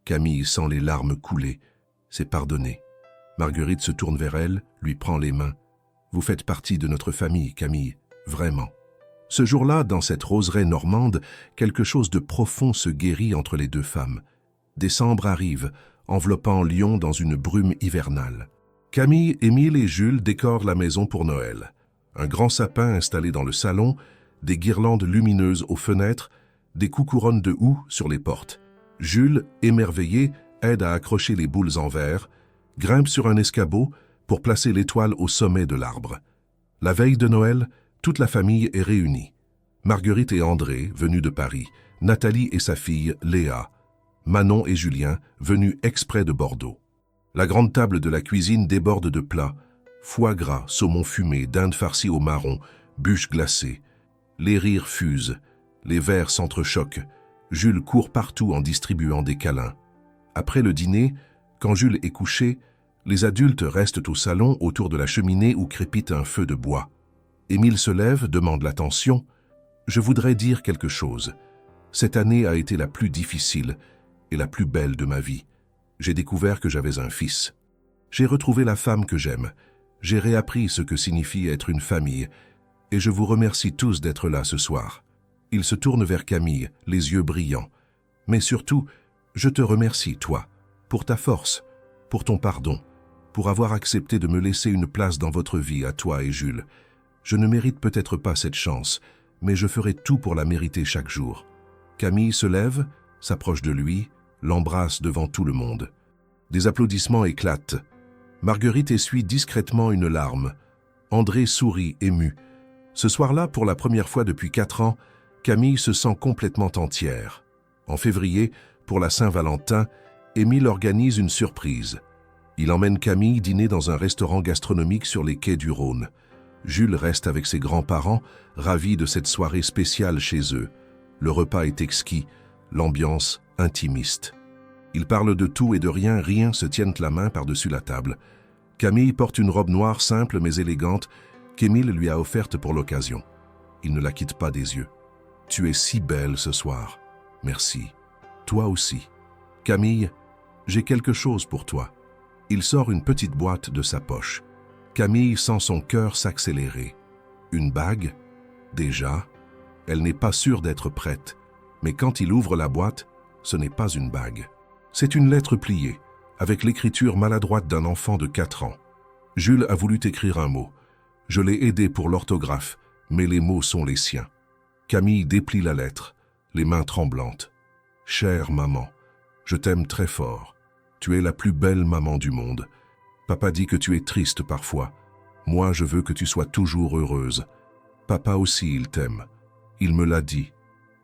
Camille sent les larmes couler. C'est pardonné. Marguerite se tourne vers elle, lui prend les mains. « Vous faites partie de notre famille, Camille, vraiment. » Ce jour-là, dans cette roseraie normande, quelque chose de profond se guérit entre les deux femmes. Décembre arrive, enveloppant Lyon dans une brume hivernale. Camille, Émile et Jules décorent la maison pour Noël. Un grand sapin installé dans le salon, des guirlandes lumineuses aux fenêtres, des coucouronnes de houx sur les portes. Jules, émerveillé, aide à accrocher les boules en verre, grimpe sur un escabeau pour placer l'étoile au sommet de l'arbre. La veille de Noël, toute la famille est réunie. Marguerite et André, venus de Paris, Nathalie et sa fille, Léa, Manon et Julien, venus exprès de Bordeaux. La grande table de la cuisine déborde de plats, foie gras, saumon fumé, dinde farcie au marron, bûches glacées. Les rires fusent, les verres s'entrechoquent. Jules court partout en distribuant des câlins. Après le dîner, quand Jules est couché, les adultes restent au salon autour de la cheminée où crépite un feu de bois. Émile se lève, demande l'attention. « Je voudrais dire quelque chose. Cette année a été la plus difficile et la plus belle de ma vie. J'ai découvert que j'avais un fils. J'ai retrouvé la femme que j'aime. J'ai réappris ce que signifie être une famille. Et je vous remercie tous d'être là ce soir. » Il se tourne vers Camille, les yeux brillants. « Mais surtout, je te remercie, toi, pour ta force, pour ton pardon, pour avoir accepté de me laisser une place dans votre vie, à toi et Jules. Je ne mérite peut-être pas cette chance, mais je ferai tout pour la mériter chaque jour. » Camille se lève, s'approche de lui, l'embrasse devant tout le monde. Des applaudissements éclatent. Marguerite essuie discrètement une larme. André sourit, ému. Ce soir-là, pour la première fois depuis 4 ans, Camille se sent complètement entière. En février, pour la Saint-Valentin, Émile organise une surprise. Il emmène Camille dîner dans un restaurant gastronomique sur les quais du Rhône. Jules reste avec ses grands-parents, ravis de cette soirée spéciale chez eux. Le repas est exquis, l'ambiance intimiste. Ils parlent de tout et de rien, rien se tiennent la main par-dessus la table. Camille porte une robe noire simple mais élégante qu'Émile lui a offerte pour l'occasion. Il ne la quitte pas des yeux. « Tu es si belle ce soir. Merci. Toi aussi. Camille, j'ai quelque chose pour toi. » Il sort une petite boîte de sa poche. Camille sent son cœur s'accélérer. Une bague? Déjà? Elle n'est pas sûre d'être prête. Mais quand il ouvre la boîte, ce n'est pas une bague. C'est une lettre pliée, avec l'écriture maladroite d'un enfant de 4 ans. Jules a voulu écrire un mot. Je l'ai aidé pour l'orthographe, mais les mots sont les siens. Camille déplie la lettre, les mains tremblantes. « Chère maman, je t'aime très fort. Tu es la plus belle maman du monde. Papa dit que tu es triste parfois. Moi, je veux que tu sois toujours heureuse. Papa aussi, il t'aime. Il me l'a dit.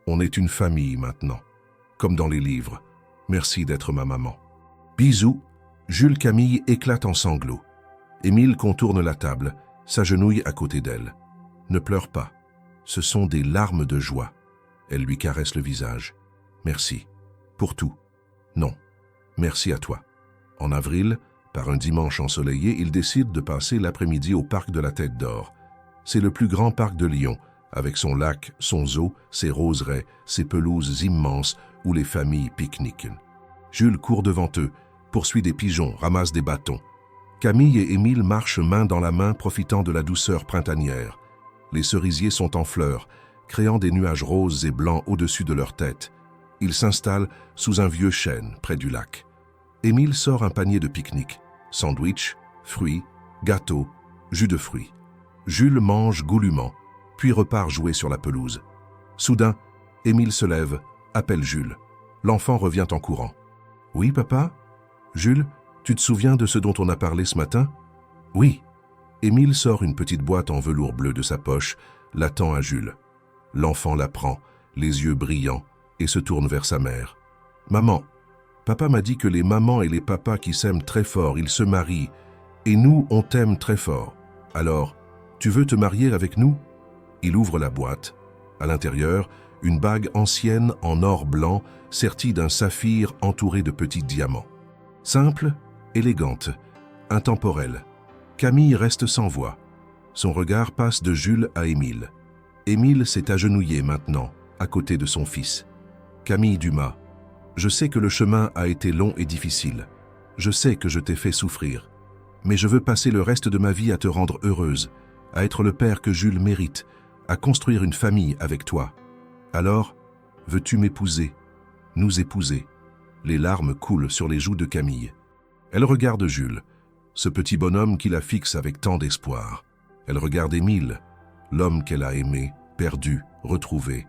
On est une famille maintenant, comme dans les livres. Merci d'être ma maman. » Bisous. Jules Camille éclate en sanglots. Émile contourne la table, s'agenouille à côté d'elle. « Ne pleure pas. Ce sont des larmes de joie. » Elle lui caresse le visage. « Merci. Pour tout. » « Non. Merci à toi. » En avril, par un dimanche ensoleillé, ils décident de passer l'après-midi au parc de la Tête d'Or. C'est le plus grand parc de Lyon, avec son lac, son zoo, ses roseraies, ses pelouses immenses où les familles pique-niquent. Jules court devant eux, poursuit des pigeons, ramasse des bâtons. Camille et Émile marchent main dans la main, profitant de la douceur printanière. Les cerisiers sont en fleurs, créant des nuages roses et blancs au-dessus de leur tête. Ils s'installent sous un vieux chêne, près du lac. Émile sort un panier de pique-nique. Sandwich, fruits, gâteaux, jus de fruits. Jules mange goulûment, puis repart jouer sur la pelouse. Soudain, Émile se lève, appelle Jules. L'enfant revient en courant. « Oui, papa ? Jules, tu te souviens de ce dont on a parlé ce matin ?»« Oui. » Émile sort une petite boîte en velours bleu de sa poche, la tend à Jules. L'enfant la prend, les yeux brillants, et se tourne vers sa mère. « Maman, papa m'a dit que les mamans et les papas qui s'aiment très fort, ils se marient, et nous, on t'aime très fort. Alors, tu veux te marier avec nous ?» Il ouvre la boîte. À l'intérieur, une bague ancienne en or blanc, sertie d'un saphir entouré de petits diamants. Simple, élégante, intemporelle. Camille reste sans voix. Son regard passe de Jules à Émile. Émile s'est agenouillé maintenant, à côté de son fils. Camille Dumas, je sais que le chemin a été long et difficile. Je sais que je t'ai fait souffrir. Mais je veux passer le reste de ma vie à te rendre heureuse, à être le père que Jules mérite, à construire une famille avec toi. Alors, veux-tu m'épouser, nous épouser ?» Les larmes coulent sur les joues de Camille. Elle regarde Jules, ce petit bonhomme qui la fixe avec tant d'espoir. Elle regarde Émile, l'homme qu'elle a aimé, perdu, retrouvé.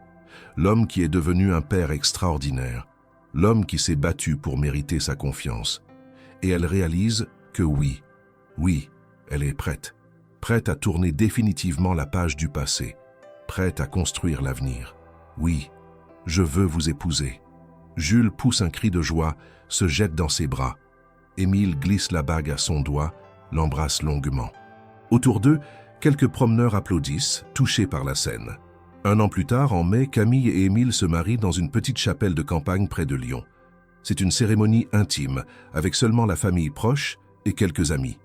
L'homme qui est devenu un père extraordinaire. L'homme qui s'est battu pour mériter sa confiance. Et elle réalise que oui, elle est prête. Prête à tourner définitivement la page du passé. Prête à construire l'avenir. Oui, je veux vous épouser. Jules pousse un cri de joie, se jette dans ses bras. Émile glisse la bague à son doigt, l'embrasse longuement. Autour d'eux, quelques promeneurs applaudissent, touchés par la scène. 1 an plus tard, en mai, Camille et Émile se marient dans une petite chapelle de campagne près de Lyon. C'est une cérémonie intime, avec seulement la famille proche et quelques amis.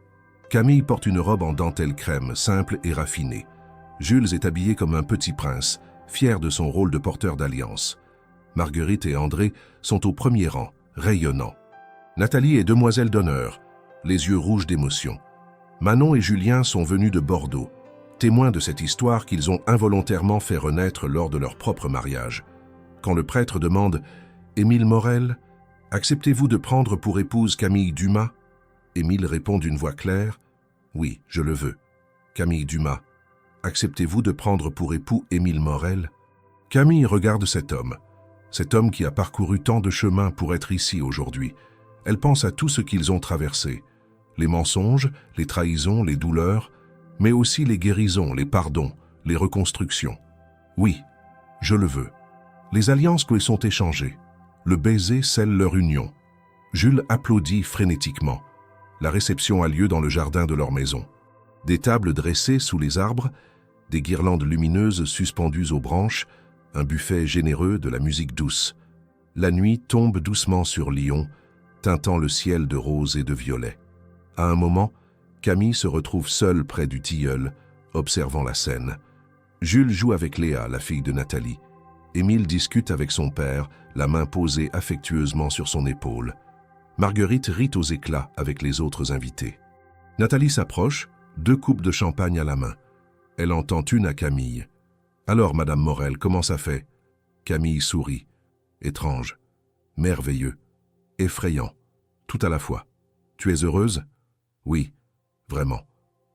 Camille porte une robe en dentelle crème, simple et raffinée. Jules est habillé comme un petit prince, fier de son rôle de porteur d'alliance. Marguerite et André sont au premier rang, rayonnants. Nathalie est demoiselle d'honneur, les yeux rouges d'émotion. Manon et Julien sont venus de Bordeaux, témoins de cette histoire qu'ils ont involontairement fait renaître lors de leur propre mariage. Quand le prêtre demande « Émile Morel, acceptez-vous de prendre pour épouse Camille Dumas ?» Émile répond d'une voix claire « Oui, je le veux. » Camille Dumas, acceptez-vous de prendre pour époux Émile Morel? Camille regarde cet homme qui a parcouru tant de chemins pour être ici aujourd'hui. Elle pense à tout ce qu'ils ont traversé, les mensonges, les trahisons, les douleurs, mais aussi les guérisons, les pardons, les reconstructions. Oui, je le veux. Les alliances qui sont échangées, le baiser scelle leur union. Jules applaudit frénétiquement. La réception a lieu dans le jardin de leur maison. Des tables dressées sous les arbres, des guirlandes lumineuses suspendues aux branches, un buffet généreux, de la musique douce. La nuit tombe doucement sur Lyon, teintant le ciel de rose et de violet. À un moment, Camille se retrouve seule près du tilleul, observant la scène. Jules joue avec Léa, la fille de Nathalie. Émile discute avec son père, la main posée affectueusement sur son épaule. Marguerite rit aux éclats avec les autres invités. Nathalie s'approche, 2 coupes de champagne à la main. Elle en tend une à Camille. « Alors, Madame Morel, comment ça fait ?» Camille sourit. Étrange, merveilleux, effrayant, tout à la fois. « Tu es heureuse ?»« Oui, vraiment.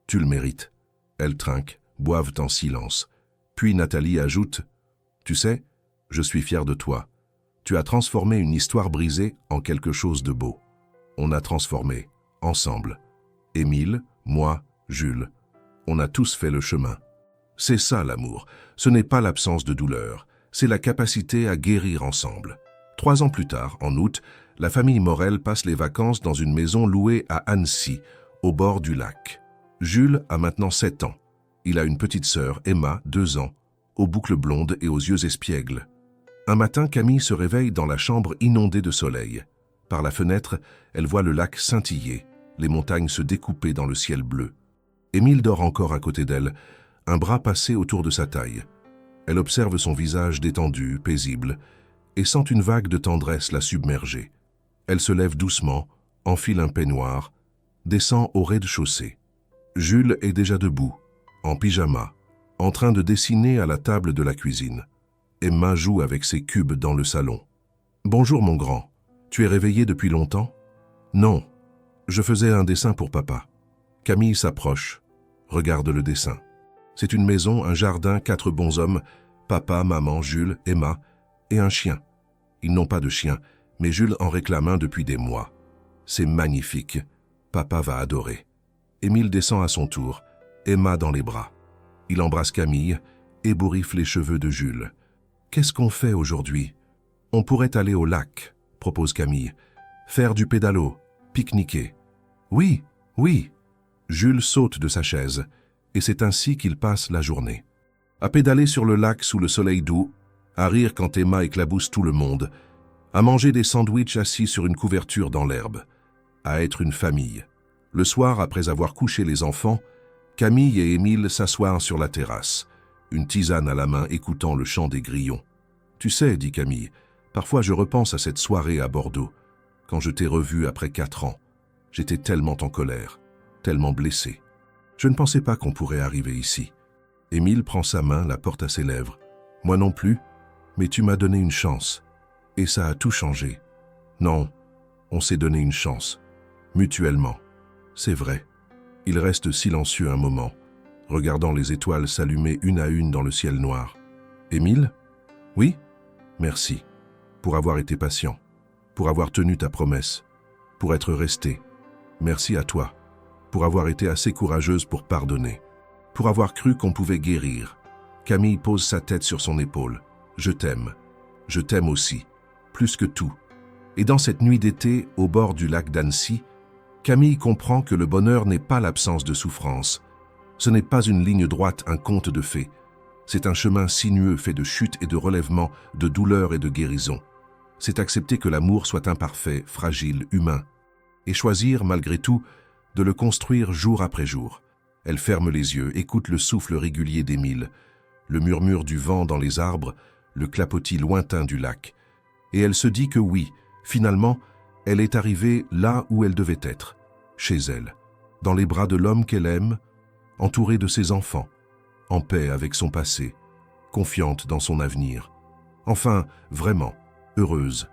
Tu le mérites. » Elles trinquent, boivent en silence. Puis Nathalie ajoute « Tu sais, je suis fière de toi. Tu as transformé une histoire brisée en quelque chose de beau. On a transformé, ensemble. Émile, moi, Jules. On a tous fait le chemin. C'est ça l'amour. Ce n'est pas l'absence de douleur. C'est la capacité à guérir ensemble. 3 ans plus tard, en août, la famille Morel passe les vacances dans une maison louée à Annecy, au bord du lac. Jules a maintenant 7 ans. Il a une petite sœur, Emma, 2 ans, aux boucles blondes et aux yeux espiègles. Un matin, Camille se réveille dans la chambre inondée de soleil. Par la fenêtre, elle voit le lac scintiller, les montagnes se découper dans le ciel bleu. Émile dort encore à côté d'elle, un bras passé autour de sa taille. Elle observe son visage détendu, paisible, et sent une vague de tendresse la submerger. Elle se lève doucement, enfile un peignoir, descend au rez-de-chaussée. Jules est déjà debout, en pyjama, en train de dessiner à la table de la cuisine. Emma joue avec ses cubes dans le salon. « Bonjour mon grand, tu es réveillé depuis longtemps ?»« Non, je faisais un dessin pour papa. » Camille s'approche, regarde le dessin. C'est une maison, un jardin, 4 bonshommes, papa, maman, Jules, Emma et un chien. Ils n'ont pas de chien, mais Jules en réclame un depuis des mois. C'est magnifique, papa va adorer. Émile descend à son tour, Emma dans les bras. Il embrasse Camille, ébouriffe les cheveux de Jules. « Qu'est-ce qu'on fait aujourd'hui ?»« On pourrait aller au lac, » propose Camille. « Faire du pédalo, pique-niquer. »« Oui, oui !» Jules saute de sa chaise, et c'est ainsi qu'il passe la journée. À pédaler sur le lac sous le soleil doux, à rire quand Emma éclabousse tout le monde, à manger des sandwichs assis sur une couverture dans l'herbe, à être une famille. Le soir, après avoir couché les enfants, Camille et Émile s'asseoirent sur la terrasse, une tisane à la main écoutant le chant des grillons. « Tu sais, dit Camille, parfois je repense à cette soirée à Bordeaux, quand je t'ai revu après 4 ans. J'étais tellement en colère, tellement blessé. Je ne pensais pas qu'on pourrait arriver ici. » Émile prend sa main, la porte à ses lèvres. « Moi non plus, mais tu m'as donné une chance. Et ça a tout changé. Non, on s'est donné une chance. Mutuellement. C'est vrai. » Il reste silencieux un moment, regardant les étoiles s'allumer une à une dans le ciel noir. « Émile ? Oui ? Merci. Pour avoir été patient. Pour avoir tenu ta promesse. Pour être resté. Merci à toi. Pour avoir été assez courageuse pour pardonner. Pour avoir cru qu'on pouvait guérir. » Camille pose sa tête sur son épaule. « Je t'aime. Je t'aime aussi. Plus que tout. » Et dans cette nuit d'été, au bord du lac d'Annecy, Camille comprend que le bonheur n'est pas l'absence de souffrance. Ce n'est pas une ligne droite, un conte de fées. C'est un chemin sinueux fait de chutes et de relèvements, de douleurs et de guérisons. C'est accepter que l'amour soit imparfait, fragile, humain. Et choisir, malgré tout, de le construire jour après jour. Elle ferme les yeux, écoute le souffle régulier d'Émile, le murmure du vent dans les arbres, le clapotis lointain du lac. Et elle se dit que oui, finalement, elle est arrivée là où elle devait être, chez elle, dans les bras de l'homme qu'elle aime, entourée de ses enfants, en paix avec son passé, confiante dans son avenir. Enfin, vraiment, heureuse.